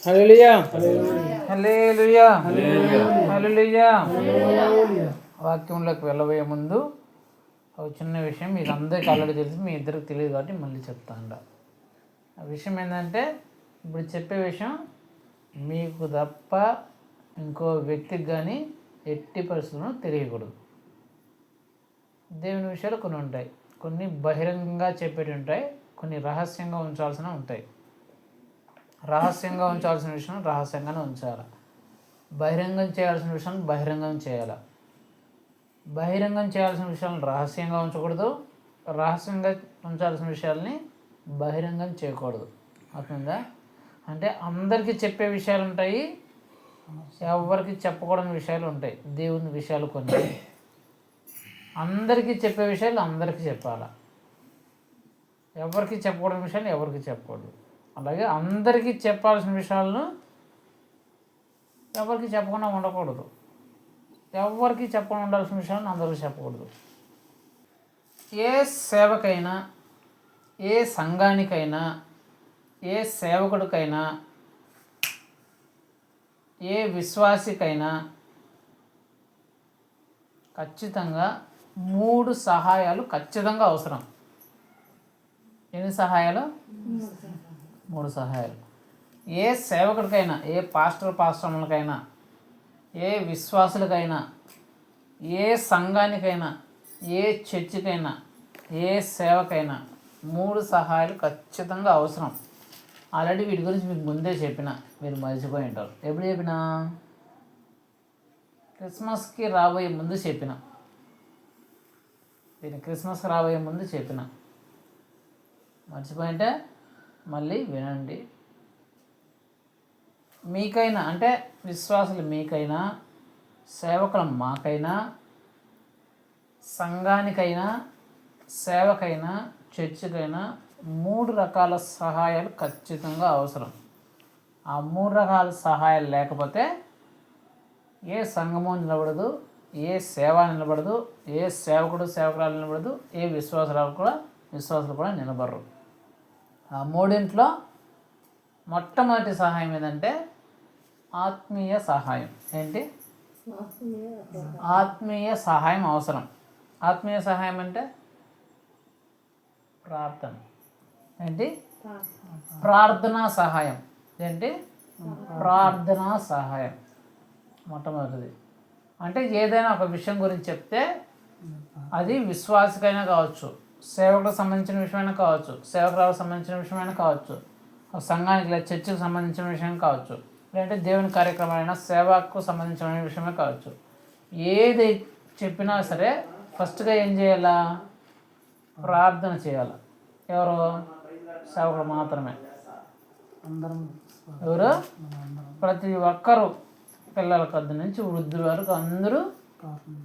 హల్లెలూయా హల్లెలూయా హల్లెలూయా. వాక్యంలోకి వెళ్ళబోయే ముందు ఒక చిన్న విషయం మీకు అందరికీ ఆల్రెడీ తెలిసి మీ ఇద్దరికి తెలియదు కాబట్టి మళ్ళీ చెప్తాను. ఆ విషయం ఏంటంటే ఇప్పుడు చెప్పే విషయం మీకు తప్ప ఇంకో వ్యక్తికి కానీ ఎట్టి పరిస్థితులను తెలియకూడదు. దేవుని విషయాలు కొన్ని ఉంటాయి, కొన్ని బహిరంగంగా చెప్పేవి ఉంటాయి, కొన్ని రహస్యంగా ఉంచాల్సిన ఉంటాయి. రహస్యంగా ఉంచాల్సిన విషయం రహస్యంగానే ఉంచాలి, బహిరంగం చేయాల్సిన విషయం బహిరంగం చేయాలి. బహిరంగం చేయాల్సిన విషయాలను రహస్యంగా ఉంచకూడదు, రహస్యంగా ఉంచాల్సిన విషయాల్ని బహిరంగం చేయకూడదు. అర్థంగా? అంటే అందరికీ చెప్పే విషయాలు ఉంటాయి, ఎవరికి చెప్పకూడని విషయాలు ఉంటాయి. దేవుని విషయాలు కొన్ని అందరికీ చెప్పే విషయాలు అందరికీ చెప్పాలి, ఎవరికి చెప్పకూడని విషయాలు ఎవరికి చెప్పకూడదు. అలాగే అందరికీ చెప్పాల్సిన విషయాలను ఎవరికి చెప్పకుండా ఉండకూడదు, ఎవరికి చెప్పకుండా ఉండాల్సిన విషయాలను అందరికీ చెప్పకూడదు. ఏ సేవకైనా, ఏ సంఘానికైనా, ఏ సేవకుడికైనా, ఏ విశ్వాసికైనా ఖచ్చితంగా 3 సహాయాలు ఖచ్చితంగా అవసరం. ఎన్ని సహాయాలు? 3 సహాయాలు. ఏ సేవకుడికైనా, ఏ పాస్టర్లకైనా, ఏ విశ్వాసులకైనా, ఏ సంఘానికైనా, ఏ చర్చికైనా, ఏ సేవకైనా 3 సహాయాలు ఖచ్చితంగా అవసరం. ఆల్రెడీ వీటి గురించి మీకు ముందే చెప్పిన, మీరు మర్చిపోయి ఉంటారు. ఎప్పుడు చెప్పినా? క్రిస్మస్కి రాబోయే ముందు చెప్పిన. క్రిస్మస్కి రాబోయే ముందు చెప్పిన. మర్చిపోయింటే మళ్ళీ వినండి. మీకైనా అంటే విశ్వాసులు మీకైనా, సేవకుల మాకైనా, సంఘానికైనా, సేవకైనా, చర్చికైనా 3 రకాల సహాయాలు ఖచ్చితంగా అవసరం. ఆ 3 రకాల సహాయాలు లేకపోతే ఏ సంఘము నిలబడదు, ఏ సేవ నిలబడదు, ఏ సేవకురాలు నిలబడదు, ఏ విశ్వాసులు కూడా నిలబడరు. ఆ 3 మొట్టమొదటి సహాయం ఏంటంటే ఆత్మీయ సహాయం. ఏంటి? ఆత్మీయ సహాయం అవసరం. ఆత్మీయ సహాయం అంటే ప్రార్థన. ఏంటి? ప్రార్థనా సహాయం. ఏంటి? ప్రార్థనా సహాయం మొట్టమొదటిది. అంటే ఏదైనా ఒక విషయం గురించి చెప్తే అది విశ్వాసికైనా కావచ్చు, సేవకులకు సంబంధించిన విషయమైనా కావచ్చు, సేవకురాలకు సంబంధించిన విషయమైనా కావచ్చు, సంఘానికి లేదా చర్చికి సంబంధించిన విషయం కావచ్చు, లేదంటే దేవుని కార్యక్రమాలైనా సేవకు సంబంధించిన విషయమే కావచ్చు. ఏది చెప్పినా సరే ఫస్ట్గా ఏం చేయాలా? ప్రార్థన చేయాలి. ఎవరు? సేవకుడు మాత్రమే. ఎవరు? ప్రతి ఒక్కరూ, పిల్లల కొద్ది నుంచి వృద్ధుల వరకు అందరూ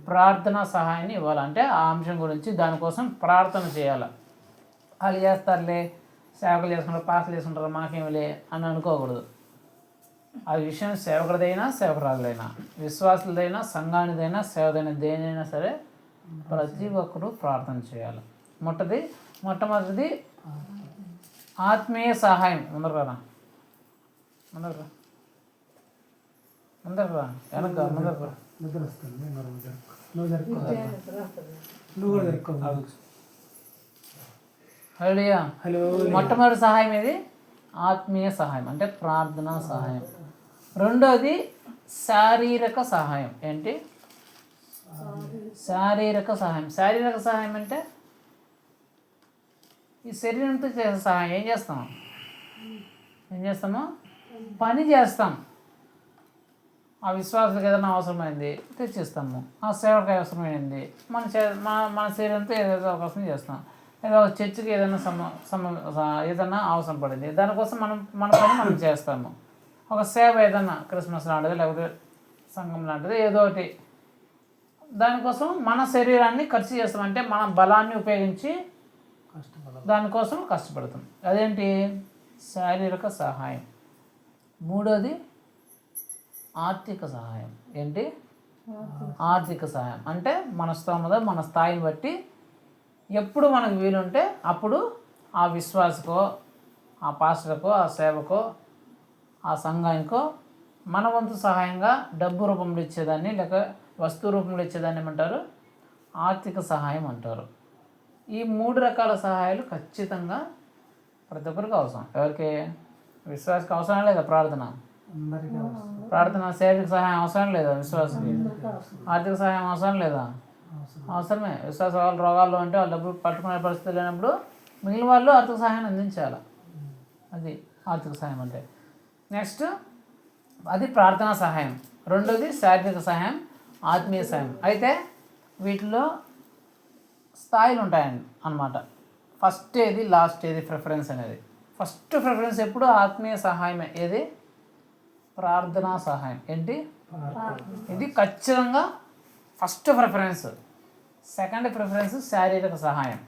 ప్రార్థనా సహాయాన్ని ఇవ్వాలి. అంటే ఆ అంశం గురించి దానికోసం ప్రార్థన చేయాలి. వాళ్ళు చేస్తారులే, సేవకులు చేసుకుంటారు, పాటలు చేసుకుంటారు, మాకేమిలే అని అనుకోకూడదు. ఆ విషయం సేవకుడిదైనా, సేవకురాలదైనా, విశ్వాసులదైనా, సంఘానిదైనా, సేవదైనా, దేనైనా సరే ప్రతి ఒక్కరూ ప్రార్థన చేయాలి. మొట్టమొదటిది ఆత్మీయ సహాయం. ముందరరా వెనక హల్లెలూయా. మొట్టమొదటి సహాయం ఇది ఆత్మీయ సహాయం, అంటే ప్రార్థనా సహాయం. రెండోది శారీరక సహాయం. ఏంటి? శారీరక సహాయం. శారీరక సహాయం అంటే ఈ శరీరంతో చేసే సహాయం. ఏం చేస్తాము? పని చేస్తాం. ఆ విశ్వాసాలకు ఏదైనా అవసరమైంది తెచ్చిస్తాము, ఆ సేవకు అవసరమైంది మన శరీరంతో ఏదైతే అవకాశం చేస్తాం. ఏదో చర్చికి ఏదైనా ఏదైనా అవసరం పడింది, దానికోసం మన పని మనం చేస్తాము. ఒక సేవ ఏదైనా క్రిస్మస్ లాంటిది, లేకపోతే సంఘం లాంటిది, ఏదో ఒకటి దానికోసం మన శరీరాన్ని ఖర్చు చేస్తాం. అంటే మన బలాన్ని ఉపయోగించి దానికోసం కష్టపడతాం. అదేంటి? శారీరక సహాయం. మూడోది ఆర్థిక సహాయం. ఏంటి? ఆర్థిక సహాయం. అంటే మన స్తోమత, మన స్థాయిని బట్టి ఎప్పుడు మనకు వీలుంటే అప్పుడు ఆ విశ్వాసకో, ఆ పాస్టర్కో, ఆ సేవకో, ఆ ఆ సంఘానికో మన వంతు సహాయంగా డబ్బు రూపంలో ఇచ్చేదాన్ని లేక వస్తువు రూపంలో ఇచ్చేదాన్ని ఏమంటారు? ఆర్థిక సహాయం అంటారు. ఈ 3 రకాల సహాయాలు ఖచ్చితంగా ప్రతి ఒక్కరికి అవసరం. ఎవరికి? విశ్వాసకి అవసరం లేదా? ప్రార్థన శారీరక సహాయం అవసరం లేదా విశ్వాసకి? ఆర్థిక సహాయం అవసరం లేదా? అవసరమే. విశ్వాస వాళ్ళు రోగాల్లో అంటే వాళ్ళు డబ్బులు పట్టుకునే పరిస్థితి లేనప్పుడు మిగిలిన వాళ్ళు ఆర్థిక సహాయాన్ని అందించాలి. అది ఆర్థిక సహాయం అంటే. నెక్స్ట్ అది ప్రార్థనా సహాయం. రెండోది శారీరక సహాయం, ఆత్మీయ సహాయం. అయితే వీటిలో స్థాయిలు ఉంటాయండి అన్నమాట. ఫస్ట్ ఏది, లాస్ట్ ఏది ప్రిఫరెన్స్ అనేది. ఫస్ట్ ప్రిఫరెన్స్ ఎప్పుడు ఆత్మీయ సహాయమే. ఏది? ప్రార్థనా సహాయం. ఏంటి? ఇది ఖచ్చితంగా ఫస్ట్ ప్రిఫరెన్స్. సెకండ్ ప్రిఫరెన్స్ శారీరక సహాయం.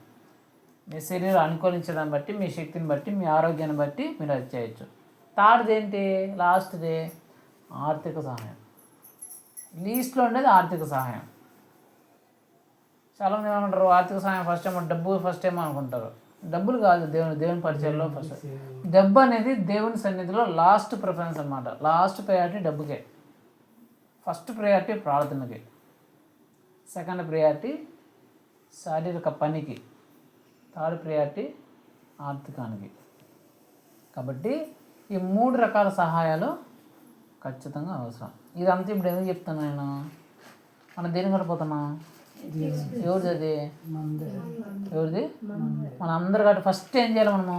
మీ శరీరం అనుకూలించడాన్ని బట్టి, మీ శక్తిని బట్టి, మీ ఆరోగ్యాన్ని బట్టి మీరు అది చేయొచ్చు. థర్డ్ది ఏంటి? లాస్ట్ది ఆర్థిక సహాయం. లీస్ట్లో ఉండేది ఆర్థిక సహాయం. చాలామంది ఏమంటారు ఆర్థిక సహాయం ఫస్ట్ ఏమో డబ్బు ఫస్ట్ ఏమో అనుకుంటారు. డబ్బులు కాదు, దేవుని పరిచయంలో ఫస్ట్. డబ్బు అనేది దేవుని సన్నిధిలో లాస్ట్ ప్రిఫరెన్స్ అన్నమాట. లాస్ట్ ప్రయారిటీ డబ్బుకే. ఫస్ట్ ప్రయారిటీ ప్రార్థనకి, సెకండ్ ప్రయారిటీ శారీరక పనికి, థర్డ్ ప్రయారిటీ ఆర్థికానికి. కాబట్టి ఈ 3 రకాల సహాయాలు ఖచ్చితంగా అవసరం. ఇదంతా ఇప్పుడు ఎందుకు చెప్తాను నేను? మనం దేని కడిపోతున్నాం? ఎవరిది అది? ఎవరిది? మన అందరు కాబట్టి ఫస్ట్ ఏం చేయాలి మనము?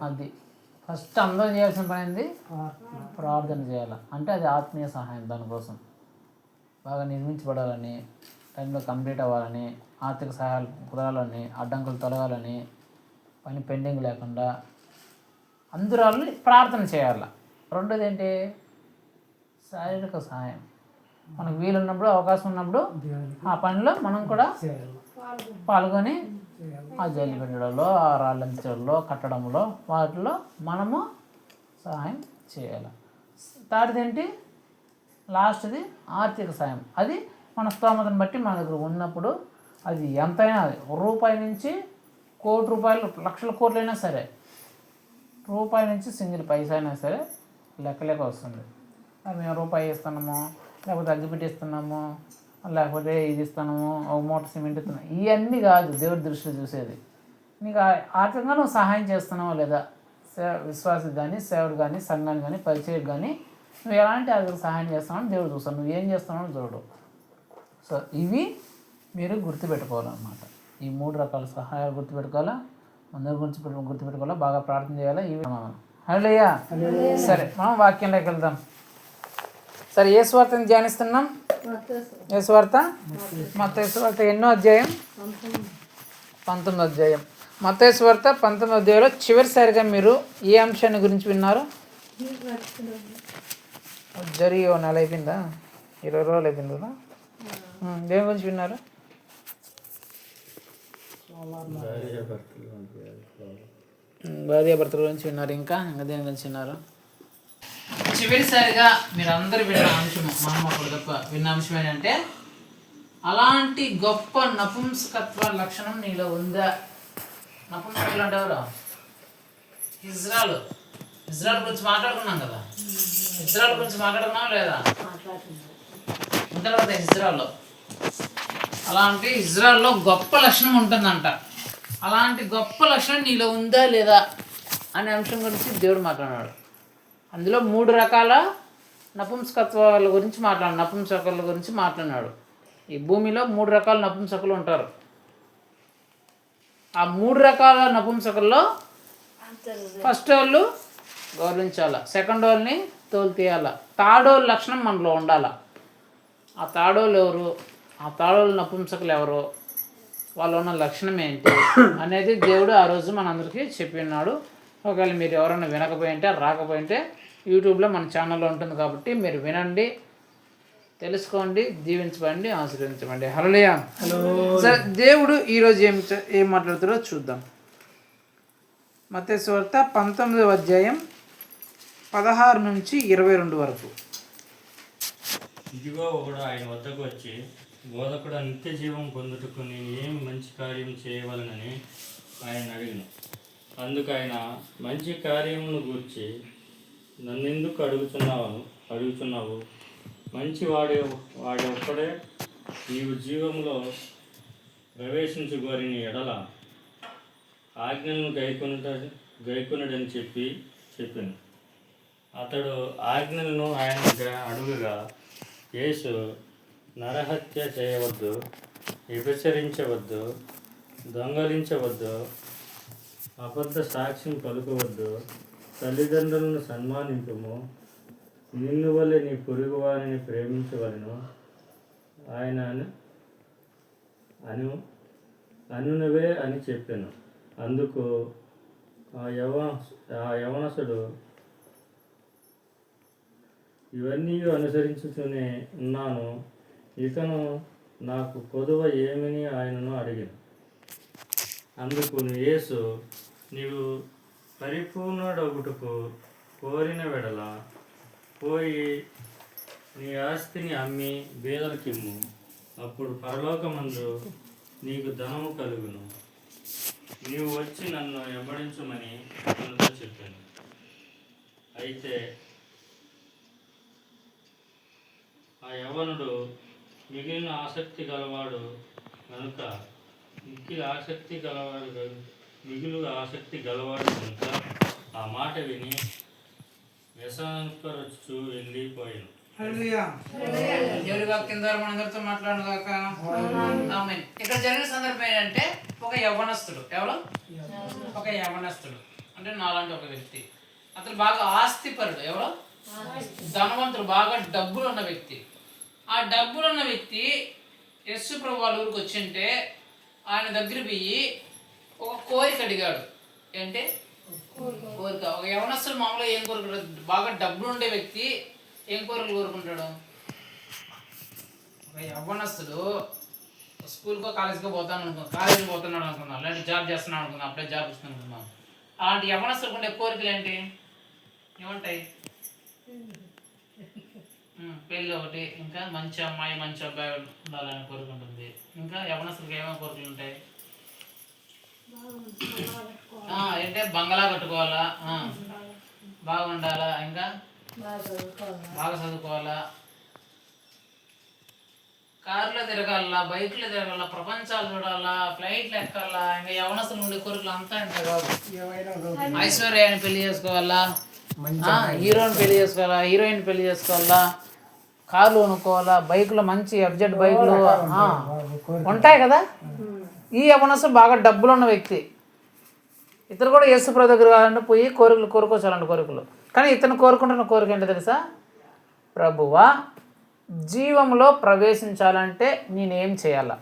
అది ఫస్ట్ అందరం చేయాల్సిన పని ఏంది? ప్రార్థన చేయాలి. అంటే అది ఆత్మీయ సహాయం. దానికోసం బాగా నిర్మించబడాలని, టైంలో కంప్లీట్ అవ్వాలని, ఆర్థిక సహాయాలు కుదరాలని, అడ్డంకులు తొలగాలని, పని పెండింగ్ లేకుండా అందరూ ప్రార్థన చేయాలి. రెండోది ఏంటి? శారీరక సహాయం. మనకు వీలున్నప్పుడు, అవకాశం ఉన్నప్పుడు ఆ పనిలో మనం కూడా పాల్గొని ఆ జల్లి పెట్టడంలో, ఆ రాళ్ళంచడంలో, కట్టడంలో, వాటిలో మనము సహాయం చేయాలి. థర్డ్ది ఏంటి? లాస్ట్ది ఆర్థిక సహాయం. అది మన స్తోమతను బట్టి మన దగ్గర ఉన్నప్పుడు అది ఎంతైనా, అది రూపాయి నుంచి కోటి రూపాయలు, లక్షల కోట్లైనా సరే, రూపాయి నుంచి సింగిల్ పైసా అయినా సరే లెక్క వస్తుంది. మేము రూపాయి ఇస్తున్నాము, లేకపోతే అగ్గిపెట్టి ఇస్తున్నాము, లేకపోతే ఇది ఇస్తున్నాము, ఒక మూట సిమెంట్ ఇస్తున్నాము, ఇవన్నీ కాదు దేవుడి దృష్టిలో చూసేది. నీకు ఆర్థికంగా నువ్వు సహాయం చేస్తున్నావా లేదా? విశ్వాసికి కానీ, సేవకు కానీ, సంఘానికి కానీ, పరిచయకు కానీ నువ్వు ఎలాంటి ఆర్థిక సహాయం చేస్తున్నావు దేవుడు చూస్తావు. నువ్వు ఏం చేస్తున్నావు చూడు. సో ఇవి మీరు గుర్తుపెట్టుకోవాలన్నమాట. ఈ 3 రకాల సహాయాలు గుర్తుపెట్టుకోవాలా, అందరి గురించి గుర్తుపెట్టుకోవాలా, బాగా ప్రార్థన చేయాలా. ఇవి హల్లెలూయా. సరే, మనం వాక్యంలోకి వెళ్దాం. సరే, ఏ స్వార్థని ధ్యానిస్తున్నాం? ఏ స్వార్థ? మత్తయి సువార్త ఎన్నో అధ్యాయం? 19వ అధ్యాయం. మత్తయి సువార్త 19వ అధ్యాయంలో చివరిసారిగా మీరు ఏ అంశాన్ని గురించి విన్నారు? జరిగి ఓ నెల అయిపోయిందా? 20 రోజులు అయిపోయింది కదా. దేని గురించి విన్నారు? భార్యాభర్తల గురించి విన్నారు. ఇంకా దేని గురించి విన్నారు? చివరిసారిగా మీరు అందరు విన్న అంశము, మామూలు తప్ప విన్న అంశం ఏంటంటే, అలాంటి గొప్ప నపుంసకత్వ లక్షణం నీలో ఉందా? నపుంసకులు అంటే ఎవరు? ఇజ్రాయెల్ గురించి మాట్లాడుకున్నాం కదా. ఇజ్రాయెల్ గురించి మాట్లాడుకున్నాం లేదా? ఉంటారు కదా ఇజ్రాయెల్లో. అలాంటి ఇజ్రాయెల్లో గొప్ప లక్షణం ఉంటుందంట. అలాంటి గొప్ప లక్షణం నీలో ఉందా లేదా అనే అంశం గురించి దేవుడు మాట్లాడాడు. అందులో 3 రకాల నపుంసకత్వాల గురించి నపుంసకుల గురించి మాట్లాడినాడు. ఈ భూమిలో 3 రకాల నపుంసకులు ఉంటారు. ఆ 3 రకాల నపుంసకుల్లో ఫస్ట్ వాళ్ళు గౌరవించాల, సెకండ్ వాళ్ళని తోలు తీయాల, థర్డ్ వాళ్ళ లక్షణం మనలో ఉండాల. ఆ థర్డ్ వాళ్ళు ఎవరు, ఆ థర్డ్ వాళ్ళ నపుంసకులు ఎవరు, వాళ్ళు ఉన్న లక్షణం ఏంటి అనేది దేవుడు ఆ రోజు మనందరికీ చెప్పి ఉన్నాడు. ఒకవేళ మీరు ఎవరైనా వినకపోయింటే, రాకపోయింటే యూట్యూబ్లో మన ఛానల్లో ఉంటుంది కాబట్టి మీరు వినండి, తెలుసుకోండి, దీవించబడండి, ఆశీర్వదించబడండి. హల్లెలూయా. సరే, దేవుడు ఈరోజు ఏం మాట్లాడుతారో చూద్దాం. మత్తయి సువార్త 19వ అధ్యాయం 16 నుంచి 22 వరకు. ఇదిగో ఒకడు ఆయన వద్దకు వచ్చి, బోధకుడు నిత్య జీవం పొందుటకు నేను ఏమి మంచి కార్యం చేయవలనని ఆయన అడిగిన. అందుకు ఆయన మంచి కార్యమును గూర్చి నన్నెందుకు అడుగుచున్నావు? మంచి వాడే ఒక్కడే నీవు జీవంలో ప్రవేశించుకోరిని ఎడల ఆజ్ఞలను గైకొనుడని చెప్పాను. అతడు ఆజ్ఞలను ఆయన అడుగుగా, యేసు నరహత్య చేయవద్దు, వ్యభిచరించవద్దు, దొంగలించవద్దు, అబద్ధ సాక్ష్యం పలుకవద్దు, తల్లిదండ్రులను సన్మానింపుము, నిన్ను వల్లే నీ పొరుగువారిని ప్రేమించవలను ఆయన అనునవే అని చెప్పాను. అందుకు ఆ యవనసుడు, ఇవన్నీ అనుసరించుతూనే ఉన్నాను, ఇకను నాకు కొదువ ఏమని ఆయనను అడిగాను. అందుకు యేసు, నీవు పరిపూర్ణుడగుటకు కోరిన వెడల పోయి నీ ఆస్తిని అమ్మి బీదలకిమ్ము, అప్పుడు పరలోకమందు నీకు ధనము కలుగును. నీవు వచ్చి నన్ను వెంబడించమని అతనితో చెప్పాను. అయితే ఆ యవ్వనుడు మిగిలిన ఆసక్తి గలవాడు కనుక ఆ మాట విని వ్యసనపరచు వెళ్ళిపోయాను. దేవుడి వాక్యం ద్వారా మనందరితో మాట్లాడను గాక. ఆమేన్. ఇక్కడ జరిగిన సందర్భం ఏంటంటే ఒక యవ్వనస్తుడు, ఒక యవ్వనస్తుడు అంటే నాలాంటి ఒక వ్యక్తి. అతను బాగా ఆస్తిపరుడు. ఎవరో ధనవంతుడు, బాగా డబ్బులు ఉన్న వ్యక్తి. ఆ డబ్బులున్న వ్యక్తి యేసు ప్రభు వాళ్ళ ఊరికి వచ్చింటే ఆయన దగ్గర పోయి ఒక కోరిక అడిగాడు. ఏంటంటే కోరిక. ఒక యవనస్తుడు మామూలుగా ఏం కోరుకుంటాడు? బాగా డబ్బులు ఉండే వ్యక్తి ఏం కోరికలు కోరుకుంటాడు? ఒక యవ్వనస్తుడు స్కూల్కో కాలేజ్కో కాలేజీకి పోతున్నాడు అనుకున్నాను, అలాంటి జాబ్ చేస్తున్నాడు అనుకున్నాను, అప్పుడే జాబ్ ఇస్తున్నాను అనుకున్నాను. అలాంటి యవ్వనస్తుడికి ఉండే కోరికలు ఏంటి? ఏమంటాయి? పెళ్ళి ఒకటి, ఇంకా మంచి అమ్మాయి మంచి అబ్బాయి ఉండాలని కోరుకుంటుంది. ఇంకా యవ్వనస్తుడికి ఏమేమి కోరికలు ఉంటాయి? అంటే బంగళా కట్టుకోవాలా, బాగుండాలా, ఇంకా బాగా చదువుకోవాలా, కార్లో తిరగాల, బైక్లో తిరగాల, ప్రపంచాలు చూడాలా, ఫ్లైట్లు ఎక్కాలా. ఇంకా యవనస్తులు ఉండే కోరికలు అంతా ఉంటాయి కాదు. ఐశ్వర్యాన్ని పెళ్లి చేసుకోవాలా, హీరోని పెళ్లి చేసుకోవాలా, హీరోయిన్ పెళ్లి చేసుకోవాలా, కార్లు కొనుక్కోవాలా, బైకులు మంచి ఎఫ్జెడ్ బైకులు ఉంటాయి కదా. ఈ యవనస్తుడు బాగా డబ్బులు ఉన్న వ్యక్తి. ఇతను కూడా యేసు ప్రభు దగ్గర కావాలంటే పోయి కోరుకోవచ్చాలంటే కోరికలు. కానీ ఇతను కోరుకుంటున్న కోరిక ఏంటో తెలుసా? ప్రభువా, జీవంలో ప్రవేశించాలంటే నేనేం చేయాలా?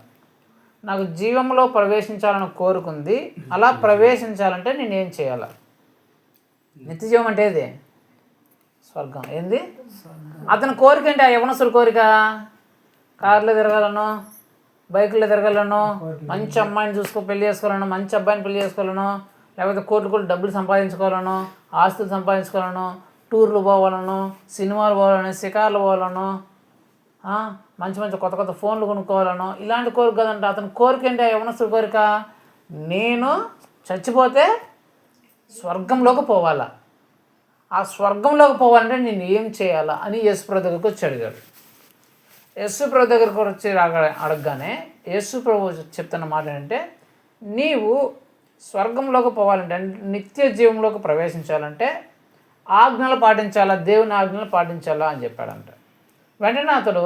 నాకు జీవంలో ప్రవేశించాలని కోరుకుంది. అలా ప్రవేశించాలంటే నేనేం చేయాలా? నిత్య జీవం అంటే ఏది? స్వర్గం. ఏంది అతని కోరిక? ఏంటి ఆ యవనస్తుల కోరిక? కార్లో తిరగాలను, బైకుల్లో తిరగాలను, మంచి అమ్మాయిని పెళ్లి చేసుకోవాలను, మంచి అబ్బాయిని పెళ్లి చేసుకోవాలను, లేకపోతే కోట్లు డబ్బులు సంపాదించుకోవాలను, ఆస్తులు సంపాదించుకోవాలను, టూర్లు పోవాలను, సినిమాలు పోవాలను, షికార్లు పోవాలను, మంచి మంచి కొత్త కొత్త ఫోన్లు కొనుక్కోవాలను. ఇలాంటి కోరిక కదంట అతని కోరిక. ఏంటి ఆ యవనస్తుడి కోరిక? నేను చచ్చిపోతే స్వర్గంలోకి పోవాలా. ఆ స్వర్గంలోకి పోవాలంటే నేను ఏం చేయాలా అని యేసుప్రభు దగ్గరికి వచ్చి అడిగాడు. యేసుప్రభు దగ్గరకు వచ్చి అడగగానే యేసుప్రభు చెప్తున్న మాట ఏంటంటే, నీవు స్వర్గంలోకి పోవాలంటే, నిత్య జీవంలోకి ప్రవేశించాలంటే ఆజ్ఞలు పాటించాలా, దేవుని ఆజ్ఞలు పాటించాలా అని చెప్పాడంట. వెంటనే అతడు,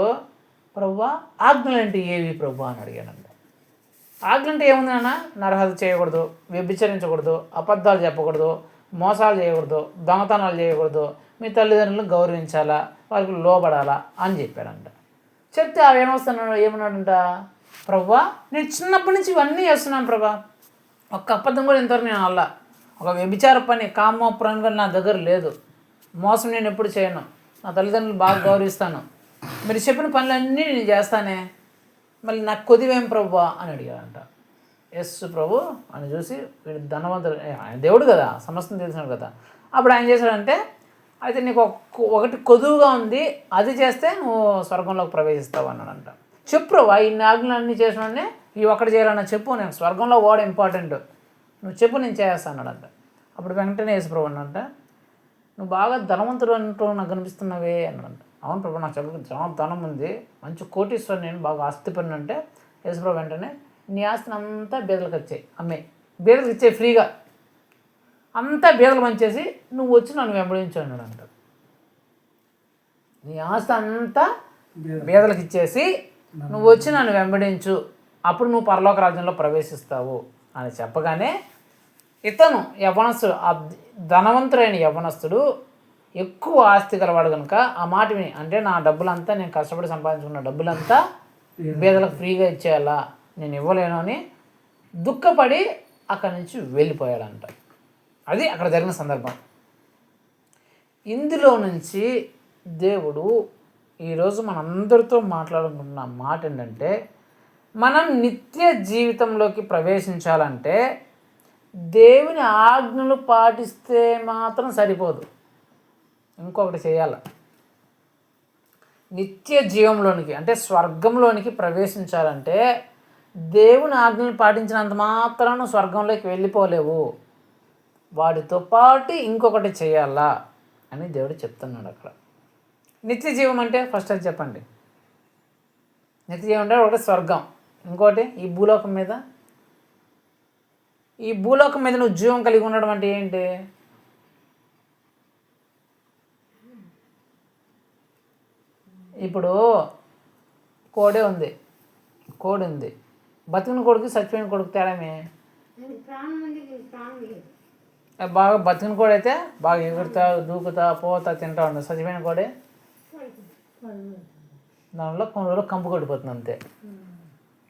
ప్రభువా ఆజ్ఞలు అంటే ఏవి ప్రభువా అని అడిగాడంట. ఆజ్ఞలు అంటే ఏముంది నాన్న? నరహత్య చేయకూడదు, వ్యభిచరించకూడదు, అబద్ధాలు చెప్పకూడదు, మోసాలు చేయకూడదు, దొంగతనాలు చేయకూడదు, మీ తల్లిదండ్రులను గౌరవించాలా, వారికి లోబడాలా అని చెప్పాడంట. చెప్తే ఆ ఏమన్నాడంట? ప్రభువా, నేను చిన్నప్పటి నుంచి ఇవన్నీ చేస్తున్నాను ప్రభా, ఒక్క అబద్ధం కూడా ఇంతవరకు నేను అల్లా, ఒక వ్యభిచార పని, కామ ప్రాణం నా దగ్గర లేదు, మోసం నేను ఎప్పుడు చేయను, నా తల్లిదండ్రులు బాగా గౌరవిస్తాను, మీరు చెప్పిన పనులన్నీ నేను చేస్తానే, మళ్ళీ నాకు కొద్దివేం ప్రభువా అని అడిగాడంట. యేసు ప్రభు అని చూసి, వీడు ధనవంతుడు, ఆయన దేవుడు కదా, సమస్తం తెలిసినాడు కదా. అప్పుడు ఆయన చేశాడంటే, అయితే నీకు ఒకటి కొదువుగా ఉంది, అది చేస్తే నువ్వు స్వర్గంలోకి ప్రవేశిస్తావు అన్నాడంట. చెప్పు ప్రభు, ఇన్ని ఆజ్ఞలు అన్నీ చేసినాడే ఈ ఒక్కటి చేయాలన్నా చెప్పు, నేను స్వర్గంలో పోవడం ఇంపార్టెంట్, నువ్వు చెప్పు నేను చేస్తాను అన్నాడంట. అప్పుడు వెంటనే యేసు ప్రభు అన్నంట, నువ్వు బాగా ధనవంతుడు అంటూ నాకు కనిపిస్తున్నావే అన్నాడు. అవును ప్రభు, నాకు చాలా ధనం ఉంది, మంచి కోటీశ్వరుని, నేను బాగా ఆస్తిపడిన అంటే యేసుప్రభు వెంటనే నీ ఆస్తిని అంతా బీదలకు ఇచ్చేయి, అమ్మే బీదలకు ఇచ్చే ఫ్రీగా అంతా బీదలు మంచేసి నువ్వు వచ్చి నన్ను వెంబడించు అన్నాడు అంట. నీ ఆస్తి అంతా బీదలకు ఇచ్చేసి నువ్వు వచ్చి నన్ను వెంబడించు, అప్పుడు నువ్వు పరలోక రాజ్యంలో ప్రవేశిస్తావు అని చెప్పగానే ఇతను యవ్వనస్తుడు, ఆ ధనవంతుడైన యవ్వనస్తుడు, ఎక్కువ ఆస్తి గలవాడు కనుక ఆ మాట విని, అంటే నా డబ్బులంతా, నేను కష్టపడి సంపాదించుకున్న డబ్బులంతా బీదలకు ఫ్రీగా ఇచ్చేయాలా, నేను ఇవ్వలేను అని దుఃఖపడి అక్కడి నుంచి వెళ్ళిపోయాడంట. అది అక్కడ జరిగిన సందర్భం. ఇందులో నుంచి దేవుడు ఈరోజు మనందరితో మాట్లాడుకుంటున్న మాట ఏంటంటే, మనం నిత్య జీవితంలోకి ప్రవేశించాలంటే దేవుని ఆజ్ఞలు పాటిస్తే మాత్రం సరిపోదు, ఇంకొకటి చేయాలి. నిత్య జీవంలోనికి అంటే స్వర్గంలోనికి ప్రవేశించాలంటే దేవుని ఆజ్ఞలు పాటించినంత మాత్రాన స్వర్గంలోకి వెళ్ళిపోలేవు, వాటితో పాటు ఇంకొకటి చేయాలా అని దేవుడు చెప్తున్నాడు అక్కడ. నిత్య జీవం అంటే ఫస్ట్ అది చెప్పండి. నిత్య జీవం అంటే ఒకటి స్వర్గం, ఇంకోటి ఈ భూలోకం మీద. ఈ భూలోకం మీద నువ్వు జీవం కలిగి ఉండడం అంటే ఏంటి? ఇప్పుడు కోడి ఉంది, బతికిన కొడుకు చచ్చిపోయిన కొడుకు తేడామే. బాగా బతికిన కోడి అయితే బాగా ఎగురుతా, దూకుతా, పోతా, తింటా ఉండదు. చచ్చిపోయిన కోడి దానిలో కొన్ని రోజులు కంపు కొట్టిపోతుంది అంతే.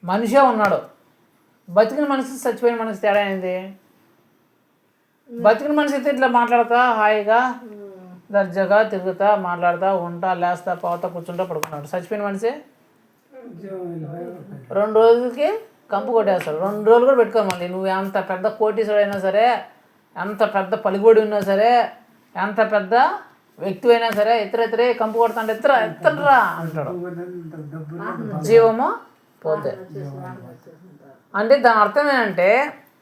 మనిషే ఉన్నాడు, బతికిన మనిషి చచ్చిపోయిన మనిషి తేడా ఏంది? బతికిన మనిషి అయితే ఇట్లా మాట్లాడతా, హాయిగా దర్జాగా తిరుగుతా, మాట్లాడతా, ఉంటా, లేస్తా, పోతా, కూర్చుంటా, పడుకున్నాడు. చచ్చిపోయిన మనిషి 2 రోజులకి కంపు కొట్టేస్తాడు. 2 రోజులు కూడా పెట్టుకోవాలి. మళ్ళీ నువ్వు ఎంత పెద్ద కోటీశ్వరుడు అయినా సరే, ఎంత పెద్ద పలిగోడి ఉన్నా సరే, ఎంత పెద్ద వ్యక్తి అయినా సరే, ఇతరే కంపు కొడతాంటే ఎత్తరా అంటాడు, జీవము పోతే. అంటే దాని అర్థం ఏంటంటే,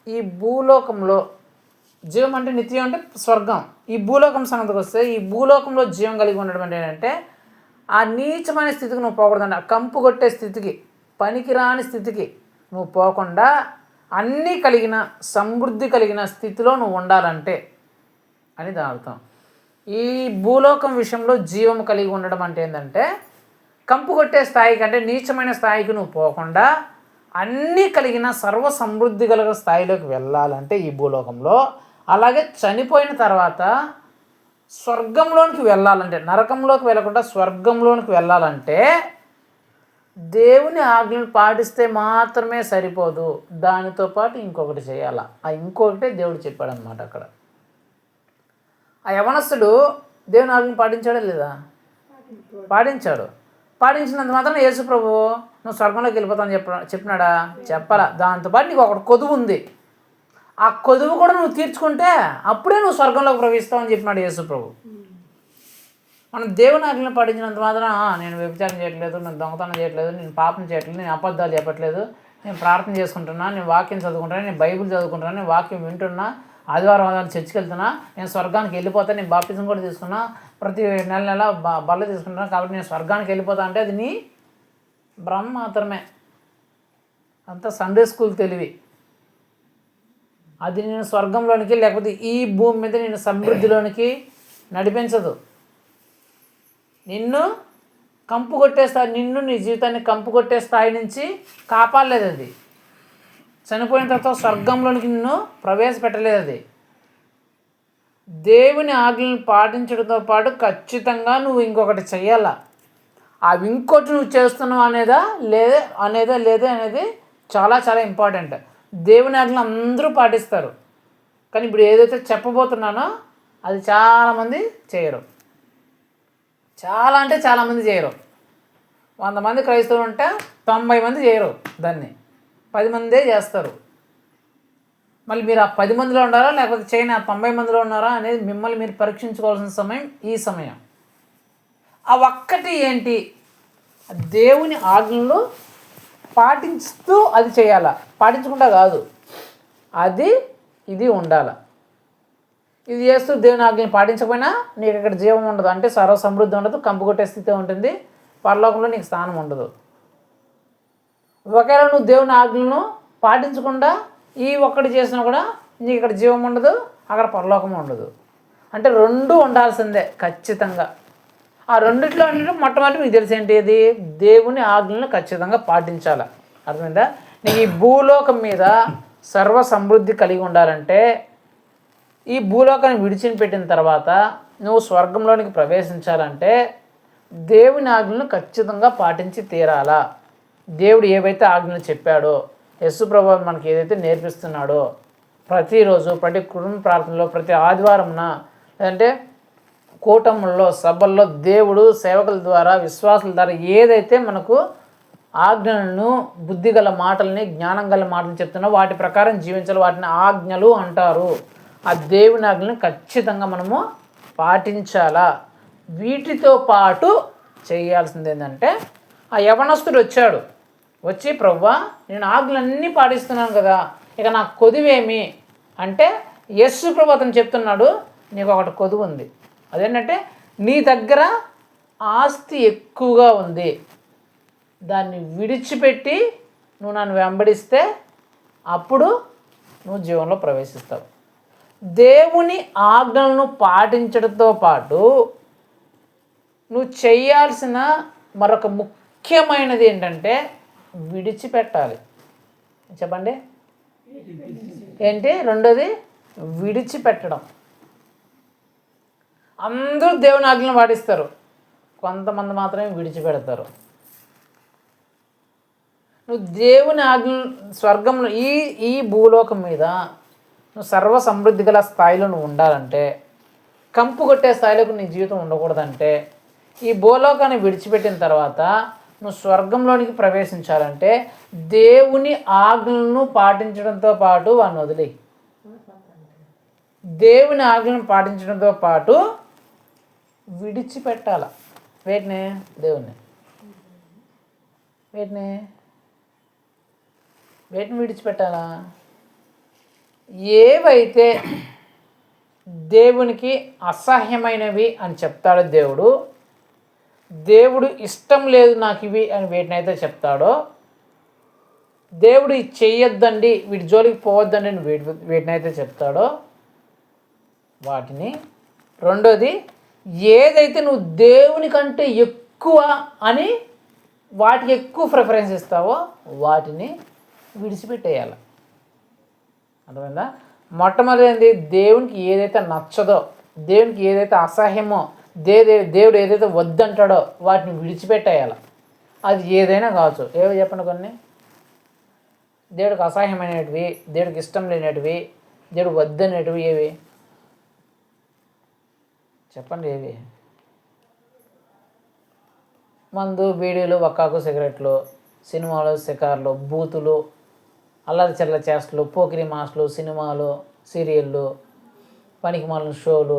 ఈ భూలోకంలో జీవం అంటే నిత్యం అంటే స్వర్గం. ఈ భూలోకం సంగతికి వస్తే, ఈ భూలోకంలో జీవం కలిగి ఉండడం అంటే ఏంటంటే ఆ నీచమైన స్థితికి నువ్వు పోకూడదండి. ఆ కంపు కొట్టే స్థితికి, పనికిరాని స్థితికి నువ్వు పోకుండా అన్నీ కలిగిన, సమృద్ధి కలిగిన స్థితిలో నువ్వు ఉండాలంటే అని దాని అర్థం. ఈ భూలోకం విషయంలో జీవం కలిగి ఉండడం అంటే ఏంటంటే, కంపు కొట్టే స్థాయికి అంటే నీచమైన స్థాయికి నువ్వు పోకుండా అన్నీ కలిగిన సర్వ సమృద్ధి కలిగిన స్థాయిలోకి వెళ్ళాలంటే ఈ భూలోకంలో, అలాగే చనిపోయిన తర్వాత స్వర్గంలోనికి వెళ్ళాలంటే, నరకంలోకి వెళ్ళకుండా స్వర్గంలోనికి వెళ్ళాలంటే దేవుని ఆజ్ఞలు పాటిస్తే మాత్రమే సరిపోదు, దానితో పాటు ఇంకొకటి చేయాల. ఆ ఇంకొకటే దేవుడు చెప్పాడు అనమాట అక్కడ. ఆ యవనస్తుడు దేవుని ఆజ్ఞలు పాటించాడా లేదా? పాటించాడు. పాటించినంత మాత్రం యేసు ప్రభు నువ్వు స్వర్గంలోకి వెళ్ళిపోతావు చెప్పినాడా? చెప్పాలా. దాంతోపాటు నీకు ఒకటి కొదువు ఉంది, ఆ కొదువు కూడా నువ్వు తీర్చుకుంటే అప్పుడే నువ్వు స్వర్గంలోకి ప్రవేశిస్తావు అని చెప్పినాడు యేసు ప్రభు. మనం దేవుని ఆజ్ఞలను పాటించినంత మాత్రం నేను వ్యభిచారం చేయట్లేదు, నేను దొంగతనం చేయట్లేదు, నేను పాపం చేయట్లేదు, నేను అబద్ధాలు చెప్పట్లేదు, నేను ప్రార్థన చేసుకుంటున్నా, నేను వాక్యం చదువుకుంటున్నా, నేను బైబిల్ చదువుకుంటున్నా, నేను వాక్యం వింటున్నా, ఆదివారం చర్చికి వెళ్తున్నా, నేను స్వర్గానికి వెళ్ళిపోతా, నేను బాప్టిజం కూడా తీసుకున్నా, ప్రతి నెల బల్ల తీసుకుంటున్నా, కాబట్టి నేను స్వర్గానికి వెళ్ళిపోతా అంటే అది నీ భ్రమ మాత్రమే. అంతా సండే స్కూల్ తెలివి. అది నేను స్వర్గంలోనికి లేకపోతే ఈ భూమి మీద నేను సమృద్ధిలోనికి నడిపించదు. నిన్ను కంపు కొట్టే స్థాయి, నిన్ను నీ జీవితాన్ని కంపు కొట్టే స్థాయి నుంచి కాపాడలేదు అది. చనిపోయిన తర్వాత స్వర్గంలోనికి నిన్ను ప్రవేశపెట్టలేదు అది. దేవుని ఆజ్ఞలను పాటించడంతో పాటు ఖచ్చితంగా నువ్వు ఇంకొకటి చెయ్యాల. అవి ఇంకోటి నువ్వు చేస్తున్నావు లేదా అనేది చాలా చాలా ఇంపార్టెంట్. దేవుని ఆజ్ఞలు అందరూ పాటిస్తారు, కానీ ఇప్పుడు ఏదైతే చెప్పబోతున్నానో అది చాలామంది చేయరు. చాలా అంటే చాలామంది చేయరు. 100 మంది క్రైస్తవులు ఉంటే 90 మంది చేయరు, దాన్ని 10 మందే చేస్తారు. మళ్ళీ మీరు ఆ 10 మందిలో ఉన్నారా లేకపోతే చేయని ఆ 90 మందిలో ఉన్నారా అనేది మిమ్మల్ని మీరు పరీక్షించుకోవాల్సిన సమయం ఈ సమయం. ఆ ఒక్కటి ఏంటి? దేవుని ఆజ్ఞలు పాటిస్తూ అది చేయాలా, పాటించకుండా కాదు, అది ఇది ఉండాల. ఇది చేస్తూ దేవుని ఆజ్ఞలు పాటించకపోయినా నీకు ఇక్కడ జీవం ఉండదు, అంటే సర్వ సమృద్ధి ఉండదు, కంపు కొట్టే స్థితి ఉంటుంది, పరలోకంలో నీకు స్థానం ఉండదు. ఒకవేళ నువ్వు దేవుని ఆజ్ఞలను పాటించకుండా ఈ ఒక్కటి చేసినా కూడా నీకు ఇక్కడ జీవం ఉండదు, అక్కడ పరలోకం ఉండదు. అంటే రెండు ఉండాల్సిందే ఖచ్చితంగా. ఆ రెండిట్లో అంటే మొట్టమొదటి మీకు తెలిసేంటి, ఏది దేవుని ఆజ్ఞలను ఖచ్చితంగా పాటించాలి. అర్థమైందా? నీకు ఈ భూలోకం మీద సర్వ సమృద్ధి కలిగి ఉండాలంటే ఈ భూలోకాన్ని విడిచిపెట్టిన తర్వాత నువ్వు స్వర్గంలోనికి ప్రవేశించాలంటే దేవుని ఆజ్ఞలను ఖచ్చితంగా పాటించి తీరాలా. దేవుడు ఏవైతే ఆజ్ఞలు చెప్పాడో, యేసు ప్రభువు మనకి ఏదైతే నేర్పిస్తున్నాడో, ప్రతిరోజు ప్రతి కుటుంబ ప్రార్థనలో ప్రతి ఆదివారంన లేదంటే కూటముల్లో సభల్లో దేవుడు సేవకుల ద్వారా విశ్వాసుల ద్వారా ఏదైతే మనకు ఆజ్ఞలను బుద్ధి గల మాటల్ని జ్ఞానం గల మాటలు చెప్తున్నా వాటి ప్రకారం జీవించాలి. వాటిని ఆజ్ఞలు అంటారు. ఆ దేవుని ఆజ్ఞలను ఖచ్చితంగా మనము పాటించాలా. వీటితో పాటు చేయాల్సింది ఏంటంటే, ఆ యవనస్తుడు వచ్చాడు, వచ్చి ప్రభువా నేను ఆజ్ఞలన్నీ పాటిస్తున్నాను కదా, ఇక నాకు కొదువేమి అంటే యేసు ప్రభు అతను చెప్తున్నాడు, నీకు ఒకటి కొదువు ఉంది. అదేంటంటే నీ దగ్గర ఆస్తి ఎక్కువగా ఉంది, దాన్ని విడిచిపెట్టి నువ్వు నన్ను వెంబడిస్తే అప్పుడు నువ్వు జీవనంలో ప్రవేశిస్తావు. దేవుని ఆజ్ఞలను పాటించడంతో పాటు నువ్వు చేయాల్సిన మరొక ముఖ్యమైనది ఏంటంటే విడిచిపెట్టాలి. చెప్పండి ఏంటి? రెండోది విడిచిపెట్టడం. అందరూ దేవుని ఆజ్ఞలను పాటిస్తారు, కొంతమంది మాత్రమే విడిచిపెడతారు. నువ్వు దేవుని ఆజ్ఞలు స్వర్గంలో ఈ భూలోకం మీద నువ్వు సర్వ సమృద్ధి గల స్థాయిలో నువ్వు ఉండాలంటే, కంపు కొట్టే స్థాయిలోకి నీ జీవితం ఉండకూడదంటే, ఈ భూలోకాన్ని విడిచిపెట్టిన తర్వాత నువ్వు స్వర్గంలోనికి ప్రవేశించాలంటే దేవుని ఆజ్ఞలను పాటించడంతో పాటు వాడిని వదిలి, దేవుని ఆజ్ఞలను పాటించడంతో పాటు విడిచిపెట్టాల. వేటిని? దేవుణ్ణి. వేటిని విడిచిపెట్టాలా? ఏవైతే దేవునికి అసహ్యమైనవి అని చెప్తాడో దేవుడు, దేవుడు ఇష్టం లేదు నాకు ఇవి అని వేటినైతే చెప్తాడో, దేవుడు ఇది చెయ్యొద్దండి, వీటి జోలికి పోవద్దండి అని వేటినైతే చెప్తాడో వాటిని. రెండోది, ఏదైతే నువ్వు దేవుని కంటే ఎక్కువ అని వాటికి ఎక్కువ ప్రిఫరెన్స్ ఇస్తావో వాటిని విడిచిపెట్టేయాలి. అర్థమైందా? మొట్టమొదటి ఏంది? దేవునికి ఏదైతే నచ్చదో, దేవునికి ఏదైతే అసహ్యమో, దేవుడు ఏదైతే వద్దంటాడో వాటిని విడిచిపెట్టేయాలి. అది ఏదైనా కావచ్చు. ఏవో చెప్పండి కొన్ని. దేవుడికి అసహ్యమైనటివి, దేవుడికి ఇష్టం లేనటివి, దేవుడు వద్దనేటివి ఏవి చెప్పండి? ఏవి? మందు, బీడీలు, వక్కాకు, సిగరెట్లు, సినిమాలు, షికార్లు, బూతులు, అల్లరి చెల్ల చేష్టలు, పోకిరి మాస్లు, సినిమాలు, సీరియళ్ళు, పనికిమాలిన షోలు,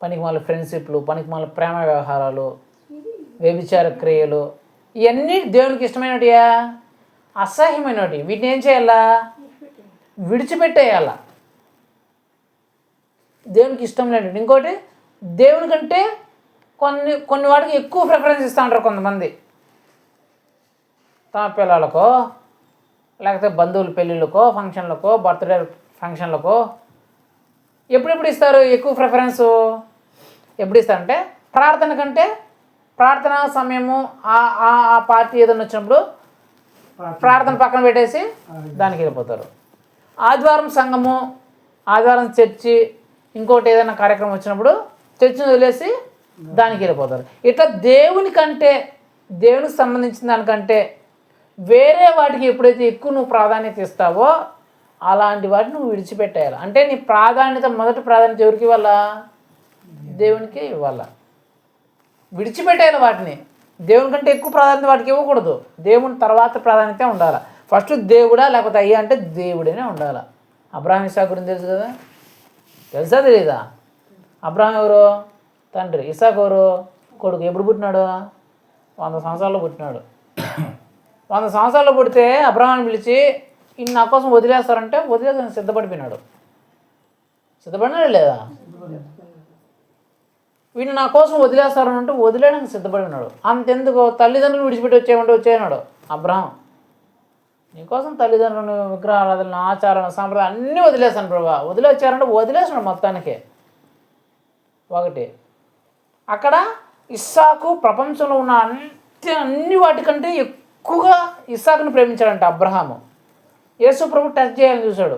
పనికిమాలిన ఫ్రెండ్షిప్లు, పనికిమాలిన ప్రేమ వ్యవహారాలు, వ్యభిచార క్రియలు, ఇవన్నీ దేవునికి ఇష్టమైనటియా? అసహ్యమైనటి. వీటిని ఏం చేయాలా? విడిచిపెట్టేయాల. దేవునికి ఇష్టం లేనివి. ఇంకోటి, దేవుని కంటే కొన్ని వాటికి ఎక్కువ ప్రిఫరెన్స్ ఇస్తూ ఉంటారు కొంతమంది. తమ పిల్లలకో, లేకపోతే బంధువుల పెళ్ళిళ్ళకో, ఫంక్షన్లకో, బర్త్డే ఫంక్షన్లకో ఎప్పుడెప్పుడు ఇస్తారు ఎక్కువ ప్రిఫరెన్సు? ఎప్పుడు ఇస్తారంటే ప్రార్థన కంటే, ప్రార్థనా సమయము ఆ పార్టీ ఏదైనా వచ్చినప్పుడు ప్రార్థన పక్కన పెట్టేసి దానికి వెళ్ళిపోతారు. ఆదివారం సంఘము, ఆదివారం చర్చి, ఇంకోటి ఏదైనా కార్యక్రమం వచ్చినప్పుడు చర్చిని వదిలేసి దానికి వెళ్ళిపోతారు. ఇట్లా దేవుని కంటే, దేవునికి సంబంధించిన దానికంటే వేరే వాటికి ఎప్పుడైతే ఎక్కువ నువ్వు ప్రాధాన్యత ఇస్తావో అలాంటి వాటిని నువ్వు విడిచిపెట్టేయాలి. అంటే నీ ప్రాధాన్యత, మొదటి ప్రాధాన్యత ఎవరికి ఇవ్వాలా? దేవునికి ఇవ్వాలా. విడిచిపెట్టేయాలి వాటిని. దేవుని కంటే ఎక్కువ ప్రాధాన్యత వాటికి ఇవ్వకూడదు. దేవుని తర్వాత ప్రాధాన్యత ఉండాలి. ఫస్ట్ దేవుడా లేకపోతే అయ్యా అంటే దేవుడనే ఉండాలి. అబ్రహాం, ఇస్సాకు గురించి తెలుసు కదా? తెలుసా తెలీదా? అబ్రహాం ఎవరు? తండ్రి. ఇస్సాకు ఎవరు? కొడుకు. ఎప్పుడు పుట్టినాడు? 100 సంవత్సరాల్లో పుట్టినాడు. 100 సంవత్సరాల్లో పుడితే అబ్రహాంని పిలిచి ఇన్ని నా కోసం వదిలేస్తారంటే వదిలేదని సిద్ధపడిపోయినాడు. సిద్ధపడినాడు లేదా? వీళ్ళు నా కోసం వదిలేస్తారని అంటే వదిలేయడానికి సిద్ధపడి ఉన్నాడు. అంతెందుకు తల్లిదండ్రులు విడిచిపెట్టి వచ్చేయన్నాడు అబ్రహాం. నీకోసం తల్లిదండ్రులను, విగ్రహారాధనలు, ఆచారాలు, సాంప్రదాయం అన్నీ వదిలేశాను ప్రభా. వదిలేచ్చారంటే వదిలేసాడు మొత్తానికి. ఒకటి అక్కడ ఇస్సాకు ప్రపంచంలో ఉన్న అన్ని వాటికంటే ఎక్కువగా ఇస్సాకుని ప్రేమించాడంట అబ్రహాము. యేసు ప్రభు టెస్ట్ చేయాలని చూశాడు.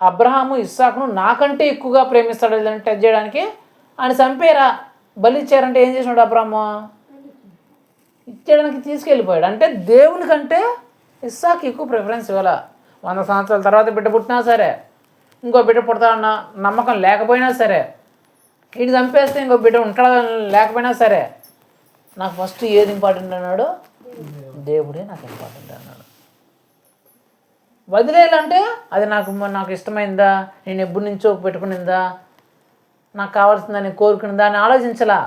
అబ్రహాము ఇస్సాకును నాకంటే ఎక్కువగా ప్రేమిస్తాడు లేదని టెస్ట్ చేయడానికి ఆయన చంపేరా బలి ఇచ్చారంటే ఏం చేసినాడు అబ్రహాము? ఇచ్చేయడానికి తీసుకెళ్ళిపోయాడు. అంటే దేవుని కంటే ఇస్సాకు ఎక్కువ ప్రిఫరెన్స్ ఇవ్వాల. 100 సంవత్సరాల తర్వాత బిడ్డ పుట్టినా సరే, ఇంకో బిడ్డ పుడతాడన్న నమ్మకం లేకపోయినా సరే, వీడు చంపేస్తే ఇంకో బిడ్డ ఉంటాడని లేకపోయినా సరే, నాకు ఫస్ట్ ఏది ఇంపార్టెంట్ అన్నాడు? దేవుడే నాకు ఇంపార్టెంట్ అన్నాడు. వదిలేయాలంటే అది నాకు ఇష్టమైందా, నేను ఎప్పటి నుంచో పెట్టుకునిందా, నాకు కావాల్సిందా, నేను కోరుకునిందా అని ఆలోచించలా.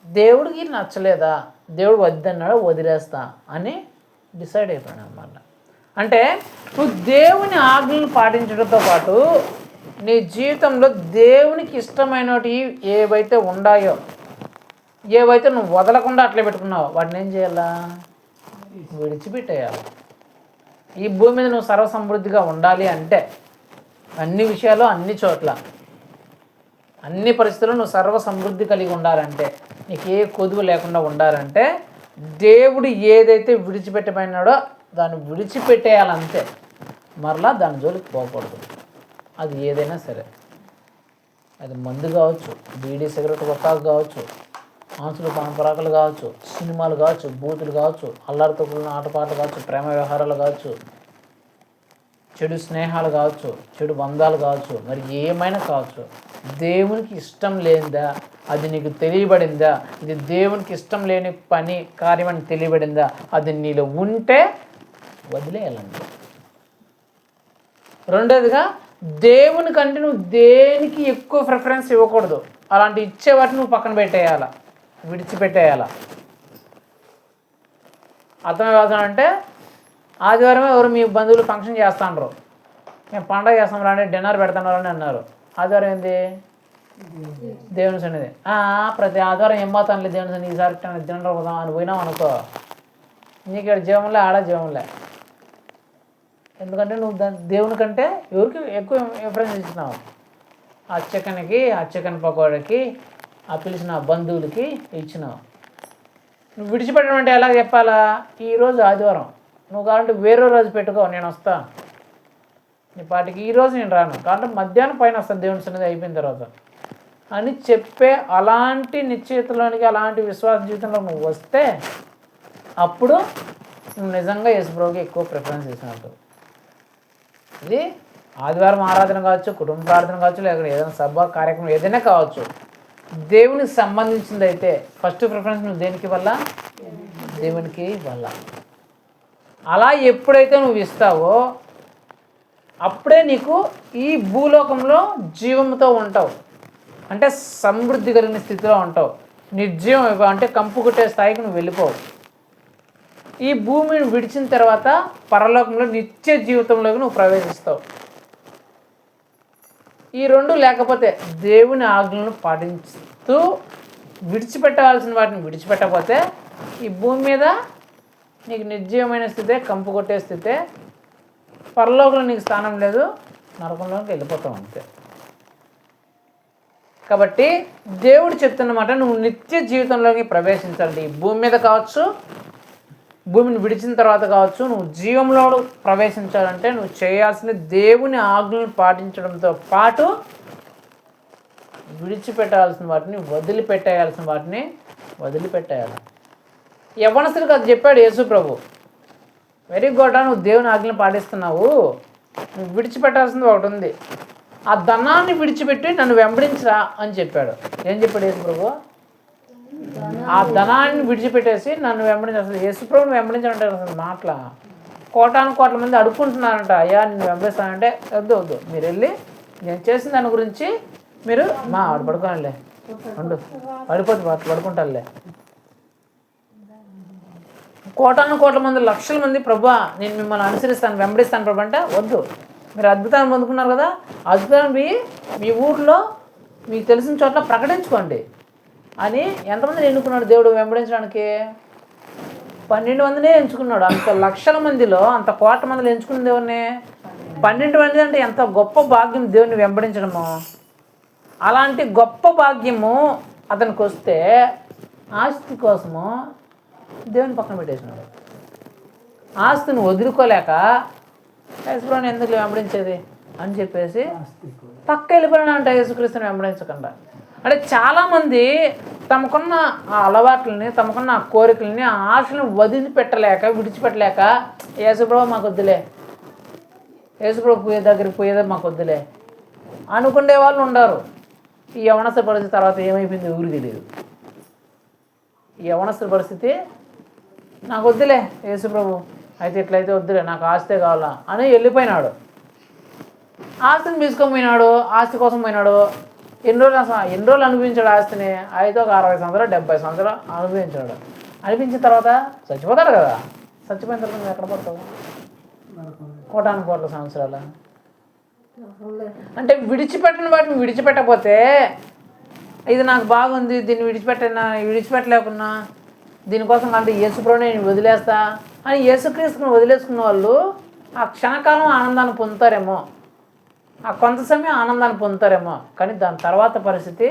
దేవుడికి నచ్చలేదా, దేవుడు వద్దన్నాడు, వదిలేస్తా అని డిసైడ్ అయిపోయాను అన్నమాట. అంటే నువ్వు దేవుని ఆజ్ఞలను పాటించడంతో పాటు నీ జీవితంలో దేవునికి ఇష్టమైనవి ఏవైతే ఉన్నాయో, ఏవైతే నువ్వు వదలకుండా అట్లే పెట్టుకున్నావో వాటిని ఏం చేయాలా? విడిచిపెట్టేయాలి. ఈ భూమి మీద నువ్వు సర్వసమృద్ధిగా ఉండాలి అంటే అన్ని విషయాలు, అన్ని చోట్ల, అన్ని పరిస్థితుల్లో నువ్వు సర్వసమృద్ధి కలిగి ఉండాలంటే, నీకు ఏ కొదువు లేకుండా ఉండాలంటే దేవుడు ఏదైతే విడిచిపెట్టబడినాడో దాన్ని విడిచిపెట్టేయాలంతే. మరలా దాని జోలికి పోకూడదు. అది ఏదైనా సరే, అది మందు కావచ్చు, బీడీ సిగరెట్ ఒక్కాకు కావచ్చు, ఆంసులు పానపరాకులు కావచ్చు, సినిమాలు కావచ్చు, బూతులు కావచ్చు, అల్లరితొక్కులు ఆటపాటలు కావచ్చు, ప్రేమ వ్యవహారాలు కావచ్చు, చెడు స్నేహాలు కావచ్చు, చెడు బంధాలు కావచ్చు, మరి ఏమైనా కావచ్చు. దేవునికి ఇష్టం లేనిదా, అది నీకు తెలియబడిందా, ఇది దేవునికి ఇష్టం లేని పని కార్యం అని తెలియబడిందా, అది నీలో ఉంటే వదిలేయాలండి. రెండోదిగా దేవుని కంటే నువ్వు దేనికి ఎక్కువ ప్రిఫరెన్స్ ఇవ్వకూడదు. అలాంటి ఇచ్చే వాటిని నువ్వు పక్కన పెట్టేయాలా, విడిచిపెట్టేయాలా. అర్థమవుతుందంటే ఆదివారమే ఎవరు మీ బంధువులు ఫంక్షన్ చేస్తాండ్రు, మేము పండగ చేస్తాం రాండి, డిన్నర్ పెడతాను అని అన్నారు. ఆదివారం ఏంది? దేవుని సన్నిధి. ప్రతి ఆదివారం ఏం పోతానులే దేవుని సన్నిధి, ఈసారి డిన్నర్ పోదాం అని పోయినాం అనుకో, నీకు ఇక్కడ జీవంలే, ఆడ జీవంలే. ఎందుకంటే నువ్వు దేవుని కంటే ఎవరికి ఎక్కువ ప్రిఫరెన్స్ ఇచ్చినావు? ఆ చికెన్కి, ఆ చికెన్ పకోడీకి, ఆ పిలిచిన బంధువులకి ఇచ్చినావు. నువ్వు విడిచిపెట్టడం అంటే ఎలా చెప్పాలా? ఈరోజు ఆదివారం, నువ్వు కావాలంటే వేరే రోజు పెట్టుకో, నేను వస్తా నీ పాటికి, ఈరోజు నేను రాను కాబట్టి మధ్యాహ్నం పైన వస్తాను దేవుని సన్నిధి అయిపోయిన తర్వాత అని చెప్పే అలాంటి నిశ్చయితలోనికి, అలాంటి విశ్వాస జీవితంలో నువ్వు వస్తే అప్పుడు నువ్వు నిజంగా యేసుప్రభువుకి ఎక్కువ ప్రిఫరెన్స్ ఇచ్చినట్టు. ఇది ఆదివారం ఆరాధన కావచ్చు, కుటుంబ ప్రార్థన కావచ్చు, లేకపోతే ఏదైనా సభ కార్యక్రమం ఏదైనా కావచ్చు, దేవునికి సంబంధించింది అయితే ఫస్ట్ ప్రిఫరెన్స్ నువ్వు దేనికి వల్ల? దేవునికి వల్ల. అలా ఎప్పుడైతే నువ్వు ఇస్తావో అప్పుడే నీకు ఈ భూలోకంలో జీవంతో ఉంటావు, అంటే సమృద్ధి కలిగిన స్థితిలో ఉంటావు. నిర్జీవం అంటే కంపు కొట్టే స్థాయికి నువ్వు వెళ్ళిపోవు. ఈ భూమిని విడిచిన తర్వాత పరలోకంలో నిత్య జీవితంలోకి నువ్వు ప్రవేశిస్తావు. ఈ రెండు లేకపోతే, దేవుని ఆజ్ఞలను పాటిస్తూ విడిచిపెట్టాల్సిన వాటిని విడిచిపెట్టకపోతే ఈ భూమి మీద నీకు నిర్జీవమైన స్థితే, కంపు కొట్టే స్థితే, పరలోకంలో నీకు స్థానం లేదు, నరకంలోకి వెళ్ళిపోతావు అంతే. కాబట్టి దేవుడు చెప్తున్నమాట, నువ్వు నిత్య జీవితంలోకి ప్రవేశించాలి. ఈ భూమి మీద కావచ్చు, భూమిని విడిచిన తర్వాత కావచ్చు, నువ్వు జీవంలో ప్రవేశించాలంటే నువ్వు చేయాల్సిన దేవుని ఆజ్ఞలను పాటించడంతో పాటు విడిచిపెట్టాల్సిన వాటిని, వదిలిపెట్టేయాల్సిన వాటిని వదిలిపెట్టేయాలి. యవ్వనస్తులకు అది చెప్పాడు యేసు ప్రభు. వెరీ గుడ్, నువ్వు దేవుని ఆజ్ఞలను పాటిస్తున్నావు, నువ్వు విడిచిపెట్టాల్సింది ఒకటి ఉంది, ఆ ధనాన్ని విడిచిపెట్టి నన్ను వెంబడించరా అని చెప్పాడు. ఏం చెప్పాడు యేసు ప్రభు? ఆ ధనాన్ని విడిచిపెట్టేసి నన్ను వెంబడించాలి. యేసు ప్రభుని వెంబడించాలంటే అసలు మాటల కోటాను కోట్ల మంది అడుక్కుంటున్నారంట, అయ్యా నిన్ను వెంబడిస్తానంటే వద్దు, మీరు వెళ్ళి నేను చేసిన దాని గురించి మీరు ఆడు పడుకోనంలే, ఉండు పడుకుంటారులే. కోటాను కోట్ల మంది, లక్షల మంది, ప్రభువా నేను మిమ్మల్ని అనుసరిస్తాను, వెంబడిస్తాను ప్రభు అంటే వద్దు, మీరు అద్భుతాన్ని పొందుకున్నారు కదా, అద్భుతాన్ని పోయి మీ ఊర్లో మీకు తెలిసిన చోట్ల ప్రకటించుకోండి అని ఎంతమందిని ఎన్నుకున్నాడు దేవుడు వెంబడించడానికి? 12 మందినే ఎంచుకున్నాడు. అంత లక్షల మందిలో, అంత కోట్ల మందిలో ఎంచుకున్నది ఎవరిని? 12 మంది. అంటే ఎంత గొప్ప భాగ్యం దేవుని వెంబడించడము. అలాంటి గొప్ప భాగ్యము అతనికి వస్తే ఆస్తి కోసము దేవుని పక్కన పెట్టేసినాడు. ఆస్తిని వదులుకోలేక యేసుప్రభుని ఎందుకు వెంబడించేది అని చెప్పేసి పక్క వెళ్ళిపోయినాడంట యేసుక్రీస్తుని వెంబడించకుండా. అంటే చాలామంది తమకున్న ఆ అలవాట్లని, తమకున్న ఆ కోరికలని, ఆ ఆశలను వదిలిపెట్టలేక, విడిచిపెట్టలేక యేసుప్రభు మాకు వద్దులే, యేసుప్రభు దగ్గరికి పోయేదే మాకు వద్దులే అనుకునే వాళ్ళు ఉన్నారు. ఈ యవనస్తుల పరిస్థితి తర్వాత ఏమైపోయింది ఎవరికి తెలియదు. ఈ యవనస్తుల పరిస్థితి నాకు వద్దులే యేసుప్రభు, అయితే ఇట్లయితే వద్దులే, నాకు ఆస్తే కావాలా అని వెళ్ళిపోయినాడు. ఆస్తిని తీసుకొని పోయినాడు, ఆస్తి కోసం పోయినాడు. ఎన్ని రోజులు అనుభవించాడు ఆస్తిని? అయితే ఒక 60 సంవత్సరాలు 70 సంవత్సరాలు అనుభవించాడు. అనిపించిన తర్వాత చచ్చిపోతాడు కదా. చచ్చిపోయిన తర్వాత నువ్వు ఎక్కడ పడతావు? కోటాను సంవత్సరాలు. అంటే విడిచిపెట్టిన వాటిని విడిచిపెట్టకపోతే, ఇది నాకు బాగుంది, దీన్ని విడిచిపెట్టలేకున్నా దీనికోసం అంటే యేసుప్రభుని నేను వదిలేస్తా అని యేసుక్రీస్తుని వదిలేసుకున్న వాళ్ళు ఆ క్షణకాలం ఆనందాన్ని పొందుతారేమో, ఆ కొంత సమయం ఆనందాన్ని పొందుతారేమో, కానీ దాని తర్వాత పరిస్థితి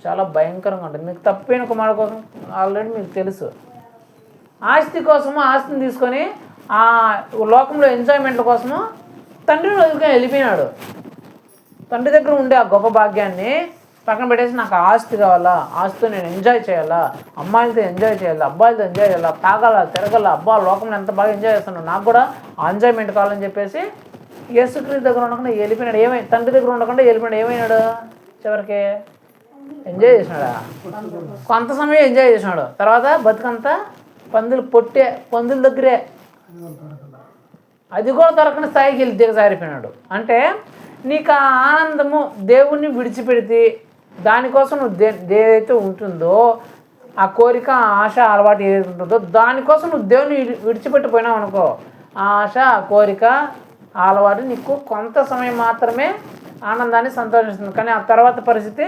చాలా భయంకరంగా ఉంటుంది. మీకు తప్పైన కుమారుడు కోసం ఆల్రెడీ మీకు తెలుసు. ఆస్తి కోసము ఆస్తిని తీసుకొని ఆ లోకంలో ఎంజాయ్మెంట్ల కోసము తండ్రిని వదులుకొని వెళ్ళిపోయినాడు. తండ్రి దగ్గర ఉండే ఆ గొప్ప భాగ్యాన్ని పక్కన పెట్టేసి నాకు ఆస్తి కావాలా, ఆస్తితో నేను ఎంజాయ్ చేయాలా, అమ్మాయిలతో ఎంజాయ్ చేయాలా, అబ్బాయిలతో ఎంజాయ్ చేయాలా, తాగాల తిరగల, అబ్బా లోకంలో ఎంత బాగా ఎంజాయ్ చేస్తున్నాను, నాకు కూడా ఆ ఎంజాయ్మెంట్ కావాలని చెప్పేసి యేసుక్రీస్తు దగ్గర ఉండకుండా వెళ్ళిపోయినాడు. తండ్రి దగ్గర ఉండకుండా వెళ్ళిపోయినాడు. ఏమైనాడు? చివరికి ఎంజాయ్ చేసినాడా? కొంత సమయం ఎంజాయ్ చేసినాడు. తర్వాత బతుకంతా పందుల దగ్గరే, అది కూడా దొరకని స్థాయికి వెళ్ళి దిగజారిపోయినాడు. అంటే నీకు ఆ ఆనందము దేవుణ్ణి విడిచిపెడితే దానికోసం నువ్వు ఏదైతే ఉంటుందో ఆ కోరిక, ఆ ఆశ, అలవాటు ఏదైతే ఉంటుందో దానికోసం నువ్వు దేవుని విడిచిపెట్టిపోయినావు అనుకో, ఆ ఆశ, ఆ కోరిక, ఆ అలవాటు నీకు కొంత సమయం మాత్రమే ఆనందాన్ని సంతోషిస్తుంది. కానీ ఆ తర్వాత పరిస్థితి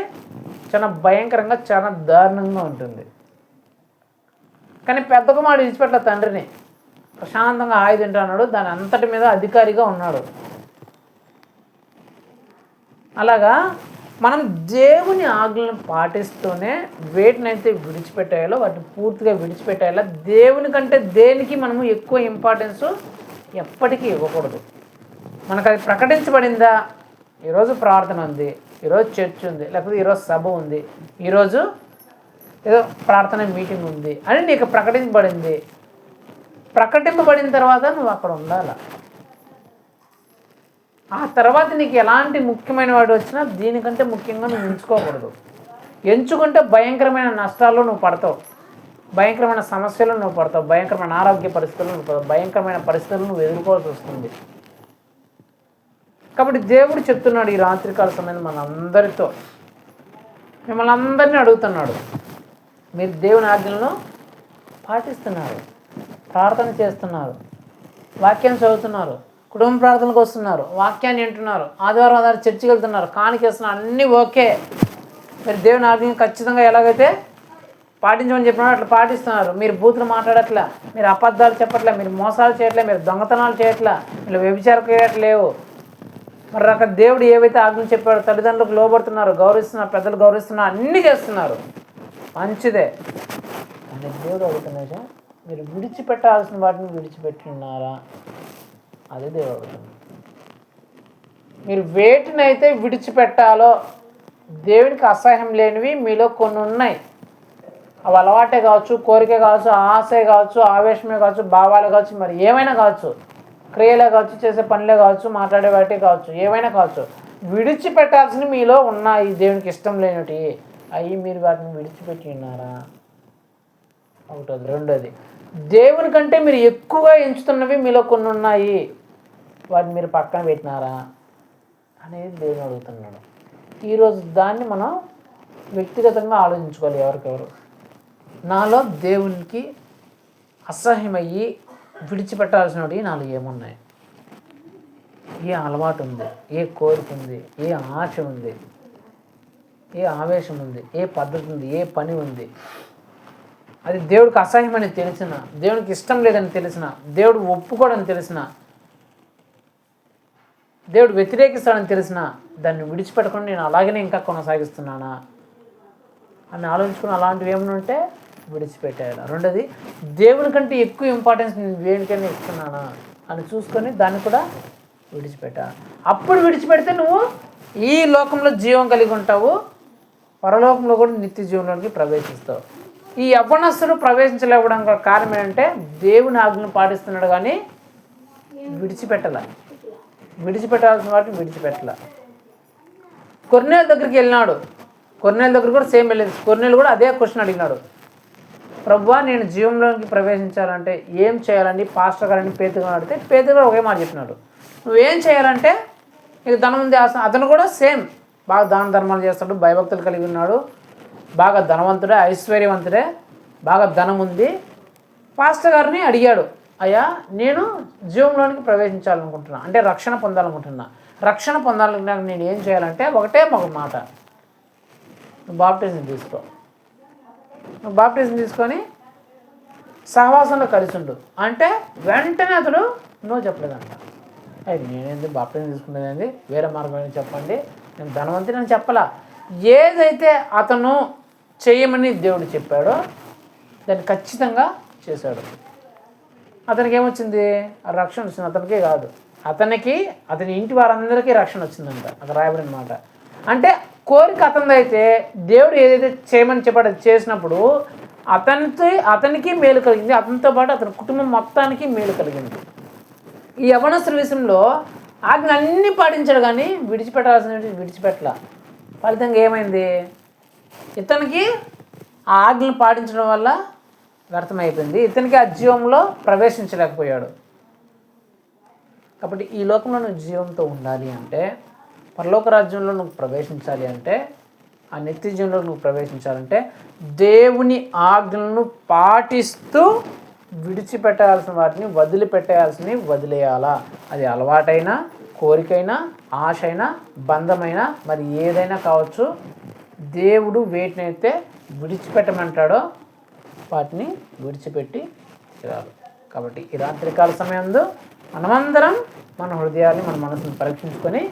చాలా భయంకరంగా, చాలా దారుణంగా ఉంటుంది. కానీ పెద్ద కుమారుడు విడిచిపెట్ల తండ్రిని, ప్రశాంతంగా హాయి తింటున్నాడు, దాని అంతటి మీద అధికారిగా ఉన్నాడు. అలాగా మనం దేవుని ఆజ్ఞలను పాటిస్తూనే వేటినైతే విడిచిపెట్టాలో వాటిని పూర్తిగా విడిచిపెట్టాలో. దేవుని కంటే దేనికి మనము ఎక్కువ ఇంపార్టెన్స్ ఎప్పటికీ ఇవ్వకూడదు. మనకు అది ప్రకటించబడిందా? ఈరోజు ప్రార్థన ఉంది, ఈరోజు చర్చ్ ఉంది, లేకపోతే ఈరోజు సభ ఉంది, ఈరోజు ఏదో ప్రార్థన మీటింగ్ ఉంది అని నీకు ప్రకటించబడింది. ప్రకటింపబడిన తర్వాత నువ్వు అక్కడ ఉండాలి. ఆ తర్వాత నీకు ఎలాంటి ముఖ్యమైన వాడు వచ్చినా దీనికంటే ముఖ్యంగా నువ్వు ఎంచుకోకూడదు. ఎంచుకుంటే భయంకరమైన నష్టాల్లో నువ్వు పడతావు, భయంకరమైన సమస్యలు నువ్వు పడతావు, భయంకరమైన ఆరోగ్య పరిస్థితులు నువ్వు పడతావు, భయంకరమైన పరిస్థితులు నువ్వు ఎదుర్కోవాల్సి వస్తుంది. కాబట్టి దేవుడు చెప్తున్నాడు ఈ రాత్రికాల సమయంలో మనందరితో, మిమ్మల్ని అందరినీ అడుగుతున్నాడు, మీరు దేవుని ఆజ్ఞలను పాటిస్తున్నారు, ప్రార్థన చేస్తున్నారు, వాక్యం చదువుతున్నారు, కుటుంబ ప్రార్థనలకు వస్తున్నారు, వాక్యాన్ని వింటున్నారు, ఆదివారం చర్చికి వెళ్తున్నారు, కానికేస్తున్నారు, అన్నీ ఓకే. మీరు దేవుని ఆజ్ఞ ఖచ్చితంగా ఎలాగైతే పాటించమని చెప్పినాడు అట్లా పాటిస్తున్నారు. మీరు బూతులు మాట్లాడట్లా, మీరు అబద్ధాలు చెప్పట్లే, మీరు మోసాలు చేయట్లే, మీరు దొంగతనాలు చేయట్లా, మీరు వ్యభిచారం చేయట్లేవు. మరి అక్కడ దేవుడు ఏవైతే ఆజ్ఞలు చెప్పాడో తల్లిదండ్రులకు లోబడుతున్నారు, గౌరవిస్తున్నారు, పెద్దలు గౌరవిస్తున్నారు, అన్నీ చేస్తున్నారు, మంచిదే. అంటే దేవుడు అడుగుతున్నా, మీరు విడిచిపెట్టాల్సిన వాటిని విడిచిపెట్టున్నారా? అదే దేవుడు అడుగుతుంది. మీరు వేటినైతే విడిచిపెట్టాలో, దేవునికి అసహ్యం లేనివి మీలో కొన్ని ఉన్నాయి. అవి అలవాటే కావచ్చు, కోరికే కావచ్చు, ఆశే కావచ్చు, ఆవేశమే కావచ్చు, భావాలే కావచ్చు, మరి ఏమైనా కావచ్చు, క్రియలే కావచ్చు, చేసే పనులే కావచ్చు, మాట్లాడే వాటే కావచ్చు, ఏమైనా కావచ్చు, విడిచిపెట్టాల్సినవి మీలో ఉన్నాయి. దేవునికి ఇష్టం లేనివి అవి మీరు వాటిని విడిచిపెట్టి ఉన్నారా? ఒకటోది. రెండోది, దేవుని కంటే మీరు ఎక్కువగా ఎంచుతున్నవి మీలో కొన్ని ఉన్నాయి, వాటిని మీరు పక్కన పెట్టినారా అనేది దేవుని అడుగుతున్నాడు. ఈరోజు దాన్ని మనం వ్యక్తిగతంగా ఆలోచించుకోవాలి. ఎవరికెవరు నాలో దేవునికి అసహ్యమయ్యి విడిచిపెట్టాల్సినవి నాలో ఏమున్నాయి? ఏ అలవాటు ఉంది, ఏ కోరిక ఉంది, ఏ ఆశ ఉంది, ఏ ఆవేశం ఉంది, ఏ పద్ధతి ఉంది, ఏ పని ఉంది, అది దేవుడికి అసహ్యమని తెలిసిన, దేవునికి ఇష్టం లేదని తెలిసిన, దేవుడు ఒప్పుకోడని తెలిసిన, దేవుడు వ్యతిరేకిస్తాడని తెలిసిన దాన్ని విడిచిపెట్టకుండా నేను అలాగనే ఇంకా కొనసాగిస్తున్నానా అని ఆలోచించుకుని అలాంటివి ఏమైనా ఉంటే విడిచిపెట్టాడు. రెండోది, దేవుని కంటే ఎక్కువ ఇంపార్టెన్స్ నేను దేనికైనా ఇస్తున్నానా అని చూసుకొని దాన్ని కూడా విడిచిపెట్టా. అప్పుడు విడిచిపెడితే నువ్వు ఈ లోకంలో జీవం కలిగి ఉంటావు, పరలోకంలో కూడా నిత్య జీవంలోనికి ప్రవేశిస్తావు. ఈ యవ్వనస్తుడు ప్రవేశించలేకపోవడం కారణం ఏంటంటే దేవుని ఆజ్ఞను పాటిస్తున్నాడు కానీ విడిచిపెట్టాల్సిన వాటిని విడిచిపెట్టలే. కొర్నేలు దగ్గరికి వెళ్ళినాడు, కొర్నేలు దగ్గర కూడా సేమ్ వెళ్ళేది. కొర్నేలు కూడా అదే క్వశ్చన్ అడిగినాడు, ప్రభువా నేను జీవంలోకి ప్రవేశించాలంటే ఏం చేయాలని పాస్టర్ గారిని పేతురు గారు అడిగితే పేతురు గారు ఒకే మాట చెప్పినాడు, నువ్వేం చేయాలంటే నీకు ధనం ఉంది. అతను కూడా సేమ్ బాగా దాన ధర్మాలు చేస్తాడు, భయభక్తులు కలిగి ఉన్నాడు, బాగా ధనవంతుడే, ఐశ్వర్యవంతుడే, బాగా ధనం ఉంది. పాస్టర్ గారిని అడిగాడు, అయ్యా నేను జీవంలోనికి ప్రవేశించాలనుకుంటున్నా, అంటే రక్షణ పొందాలనుకుంటున్నా, రక్షణ పొందాలనుకున్నాక నేను ఏం చేయాలంటే ఒకటే ఒక మాట, నువ్వు బాప్టిజం తీసుకో, నువ్వు బాప్టిజం తీసుకొని సహవాసంలో కలిసి ఉండు అంటే వెంటనే అతడు నో చెప్పలేదంట. అది నేనేంది బాప్టిజం తీసుకునేది, వేరే మార్గం చెప్పండి, నేను ధనవంతుని చెప్పలా. ఏదైతే అతను చేయమని దేవుడు చెప్పాడో దాన్ని ఖచ్చితంగా చేశాడు. అతనికి ఏమొచ్చింది? రక్షణ వచ్చింది. అతనికే కాదు, అతని ఇంటి వారందరికీ రక్షణ వచ్చిందంట. అక్కడ రాయబడిన మాట అంటే కోరిక అతనిదైతే దేవుడు ఏదైతే చేయమని చెప్పాడో అది చేసినప్పుడు అతనికి మేలు కలిగింది, అతనితో పాటు అతని కుటుంబం మొత్తానికి మేలు కలిగింది. ఈ యవ్వనస్తుల విషయంలో ఆజ్ఞ అన్నీ పాటించాడు కానీ విడిచిపెట్టలా. ఫలితంగా ఏమైంది? ఇతనికి ఆ ఆజ్ఞలు పాటించడం వల్ల వ్యర్థమైపోయింది, ఇతనికి ఆ జీవంలో ప్రవేశించలేకపోయాడు. కాబట్టి ఈ లోకంలో నువ్వు జీవంతో ఉండాలి అంటే, పరలోక రాజ్యంలో నువ్వు ప్రవేశించాలి అంటే, ఆ నిత్య జీవంలో నువ్వు ప్రవేశించాలంటే దేవుని ఆజ్ఞలను పాటిస్తూ విడిచిపెట్టాల్సిన వాటిని వదిలేయాలా. అది అలవాటైనా, కోరికైనా, ఆశ అయినా, బంధమైనా, మరి ఏదైనా కావచ్చు. దేవుడు వేటినైతే విడిచిపెట్టమంటాడో వాటిని విడిచిపెట్టి తీరాలి. కాబట్టి ఈ రాత్రికాల సమయంలో మనమందరం మన హృదయాన్ని, మన మనసును పరీక్షించుకొని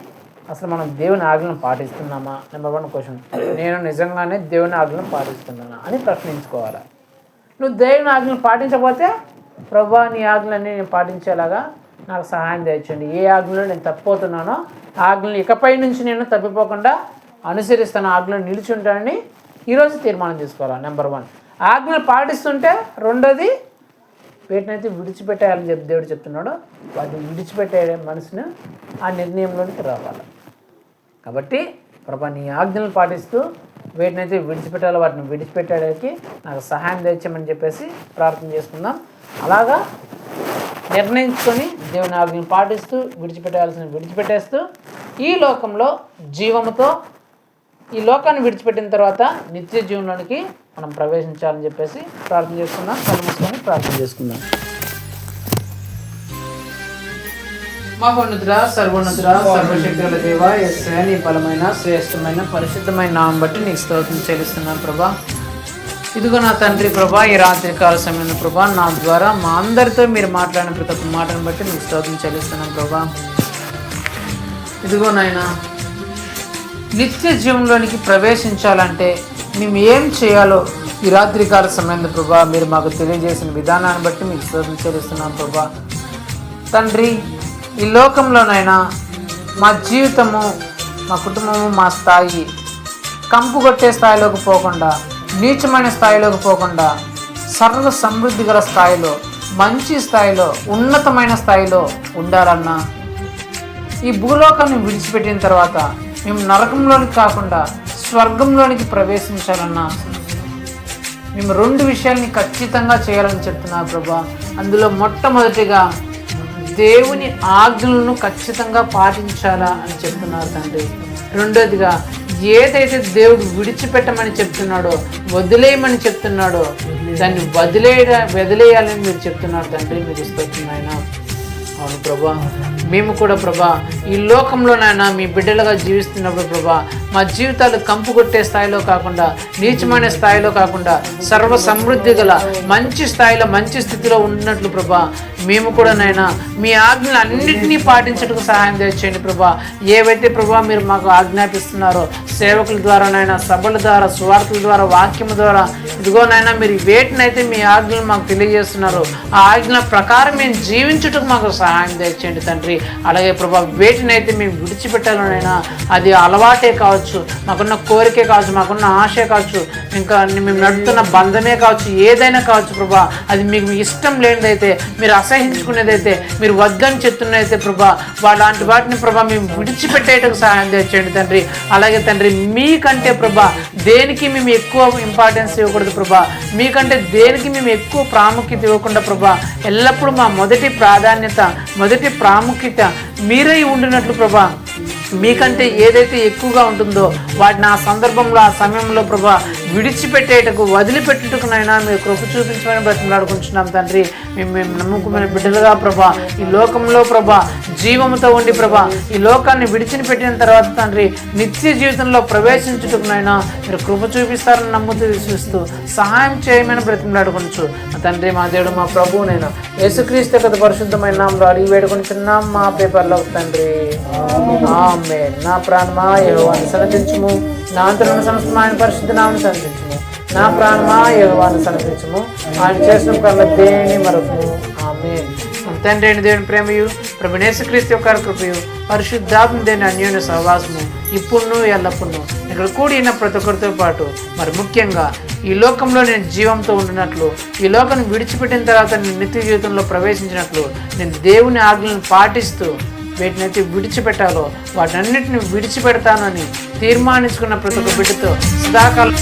అసలు మనం దేవుని ఆజ్ఞలను పాటిస్తున్నామా? నెంబర్ 1 క్వశ్చన్, నేను నిజంగానే దేవుని ఆజ్ఞలను పాటిస్తున్నానా అని ప్రశ్నించుకోవాలి. నువ్వు దేవుని ఆజ్ఞలను పాటించకపోతే, ప్రభువా నీ ఆజ్ఞలన్నీ నేను పాటించేలాగా నాకు సహాయం దయచేయండి, ఏ ఆజ్ఞలో నేను తప్పిపోతున్నానో ఆ ఆజ్ఞలు ఇకపై నుంచి నేను తప్పిపోకుండా అనుసరిస్తాను, ఆజ్ఞలు నిలిచి ఉంటానని ఈరోజు తీర్మానం చేసుకోవాలి. నెంబర్ 1 ఆజ్ఞలు పాటిస్తుంటే, రెండోది వీటినైతే విడిచిపెట్టేయాలని దేవుడు చెప్తున్నాడు, వాటిని విడిచిపెట్టే మనసును ఆ నిర్ణయంలోనికి రావాలి. కాబట్టి ప్రభా నీ ఆజ్ఞలను పాటిస్తూ వీటినైతే విడిచిపెట్టాలో వాటిని విడిచిపెట్టడానికి నాకు సహాయం తెచ్చమని చెప్పేసి ప్రార్థన చేసుకుందాం. అలాగా నిర్ణయించుకొని దేవుని ఆజ్ఞలను పాటిస్తూ విడిచిపెట్టేస్తూ ఈ లోకంలో జీవముతో ఈ లోకాన్ని విడిచిపెట్టిన తర్వాత నిత్య జీవంలోనికి మనం ప్రవేశించాలని చెప్పేసి ప్రార్థన చేసుకుందాం. కళ్ళు మూసుకొని ప్రార్థన చేసుకుందాం. మహోన్నతుడా, సర్వోన్నతుడా, సర్వశక్తుల దేవా, యేసయ్యా నీ బలమైన, శ్రేష్టమైన, పరిశుద్ధమైన నామం బట్టి నీకు స్తోత్రం చెల్లిస్తున్నాను ప్రభా. ఇదిగో నా తండ్రి ప్రభా, ఈ రాత్రికాల సమయంలో ప్రభా నా ద్వారా మా అందరితో మీరు మాట్లాడిన ప్రతి ఒక్క మాటను బట్టి నీకు స్తోత్రం చెల్లిస్తున్నాను ప్రభా. ఇదిగో నాయన, నిత్య జీవంలోనికి ప్రవేశించాలంటే మేము ఏం చేయాలో ఈ రాత్రికాల సమయంలో ప్రభా మీరు మాకు తెలియజేసిన విధానాన్ని బట్టి మీకు స్తోత్రం చెల్లిస్తున్నాను ప్రభా. తండ్రి, ఈ లోకంలోనైనా మా జీవితము, మా కుటుంబము, మా స్థాయి కంపు కొట్టే స్థాయిలోకి పోకుండా, నీచమైన స్థాయిలోకి పోకుండా, సర్వ సమృద్ధి గల స్థాయిలో, మంచి స్థాయిలో, ఉన్నతమైన స్థాయిలో ఉండాలన్నా, ఈ భూలోకాన్ని విడిచిపెట్టిన తర్వాత మేము నరకంలోనికి కాకుండా స్వర్గంలోనికి ప్రవేశించాలన్నా మేము 2 విషయాల్ని ఖచ్చితంగా చేయాలని చెప్తున్నారు ప్రభా. అందులో మొట్టమొదటిగా దేవుని ఆజ్ఞలను ఖచ్చితంగా పాటించాలా అని చెప్తున్నారు తండ్రి. రెండోదిగా ఏదైతే దేవుడు విడిచిపెట్టమని చెప్తున్నాడో, వదిలేయమని చెప్తున్నాడో దాన్ని వదిలేయాలని మీరు చెప్తున్నారు తండ్రి. మీరు స్తోత్రం నాయనా. అవును ప్రభా, మేము కూడా ప్రభా ఈ లోకంలోనైనా మీ బిడ్డలుగా జీవిస్తున్నప్పుడు ప్రభా మా జీవితాలు కంపు కొట్టే స్థాయిలో కాకుండా, నీచమైన స్థాయిలో కాకుండా, సర్వ సమృద్ధి గల మంచి స్థాయిలో మంచి స్థితిలో ఉన్నట్లు ప్రభా మేము కూడా నైనా మీ ఆజ్ఞలు అన్నింటినీ పాటించడానికి సహాయం చేయండి ప్రభా. ఏవైతే ప్రభా మీరు మాకు ఆజ్ఞాపిస్తున్నారో సేవకుల ద్వారానైనా, సభల ద్వారా, సువార్తల ద్వారా, వాక్యం ద్వారా, ఇదిగోనైనా మీరు వేటినైతే మీ ఆజ్ఞలు మాకు తెలియజేస్తున్నారు ఆ ఆజ్ఞల ప్రకారం మేము జీవించుటకు మాకు సహాయం చేయండి తండ్రి. అలాగే ప్రభా వేటినైతే మేము విడిచిపెట్టాలనైనా అది అలవాటే కావచ్చు, మాకున్న కోరికే కావచ్చు, మాకున్న ఆశే కావచ్చు, ఇంకా మేము నడుపుతున్న బంధమే కావచ్చు, ఏదైనా కావచ్చు ప్రభా అది మీకు ఇష్టం లేనిదైతే, మీరు అసహించుకునేదైతే, మీరు వద్దని చెప్తున్నదైతే ప్రభా అలాంటి వాటిని ప్రభా మేము విడిచిపెట్టేటకు సహాయం చేయండి తండ్రి. అలాగే తండ్రి మీకంటే ప్రభా దేనికి మేము ఎక్కువ ఇంపార్టెన్స్ ఇవ్వకూడదు ప్రభా, మీకంటే దేనికి మేము ఎక్కువ ప్రాముఖ్యత ఇవ్వకుండా ప్రభా ఎల్లప్పుడూ మా మొదటి ప్రాధాన్యత, మొదటి ప్రాముఖ్యత మీరై ఉండినట్లు ప్రభా మీకంటే ఏదైతే ఎక్కువగా ఉంటుందో వాటిని ఆ సందర్భంలో, ఆ సమయంలో ప్రభా విడిచిపెట్టేటకు, వదిలిపెట్టుటకునైనా మీరు కృప చూపించమని బ్రతిమలాడుకుంటున్నాం తండ్రి. మేము నమ్ముకున్న బిడ్డలుగా ప్రభా ఈ లోకంలో ప్రభా జీవముతో ఉండి ప్రభా ఈ లోకాన్ని విడిచిపెట్టిన తర్వాత తండ్రి నిత్య జీవితంలో ప్రవేశించుటకునైనా మీరు కృప చూపిస్తారని నమ్ముతూ విశ్వసిస్తూ సహాయం చేయమని బ్రతిమలాడుకొనొచ్చు మా తండ్రి, మా దేవుడు, మా ప్రభువునైనా యేసుక్రీస్తు యొక్క పరిశుద్ధమైన నామములో అడిగి వేడుకొనుచున్నాం మా పేపర్లో తండ్రి. ఆమేన్. నా ప్రాణమా యెహోవాను సన్నతించుము, నా అంతరంగ సమస్తము ఆయన పరిశుద్ధ నామమును సన్నతించుము. నా ప్రాణమా యెహోవాను సన్నతించుము, ఆయన చేసిన కళ్ళ దేని మరొకము. ఆమేన్. తండ్రి అయిన దేవుని ప్రేమయు, ప్రభువైన యేసుక్రీస్తు యొక్క కృపయు, పరిశుద్ధాత్మ దేని అన్యోన్య సహవాసము ఇప్పుడును ఎల్లప్పుడూ ఇక్కడ కూడిన ప్రతి ఒక్కరితో పాటు మరి ముఖ్యంగా ఈ లోకంలో నేను జీవంతో ఉండినట్లు, ఈ లోకాన్ని విడిచిపెట్టిన తర్వాత నేను నిత్య జీవితంలో ప్రవేశించినట్లు నేను దేవుని ఆజ్ఞలను పాటిస్తూ వీటినైతే విడిచిపెట్టాలో వాటన్నిటిని విడిచిపెడతానని తీర్మానించుకున్న ప్రతి ఒక్క బిడ్డతో సదాకాలం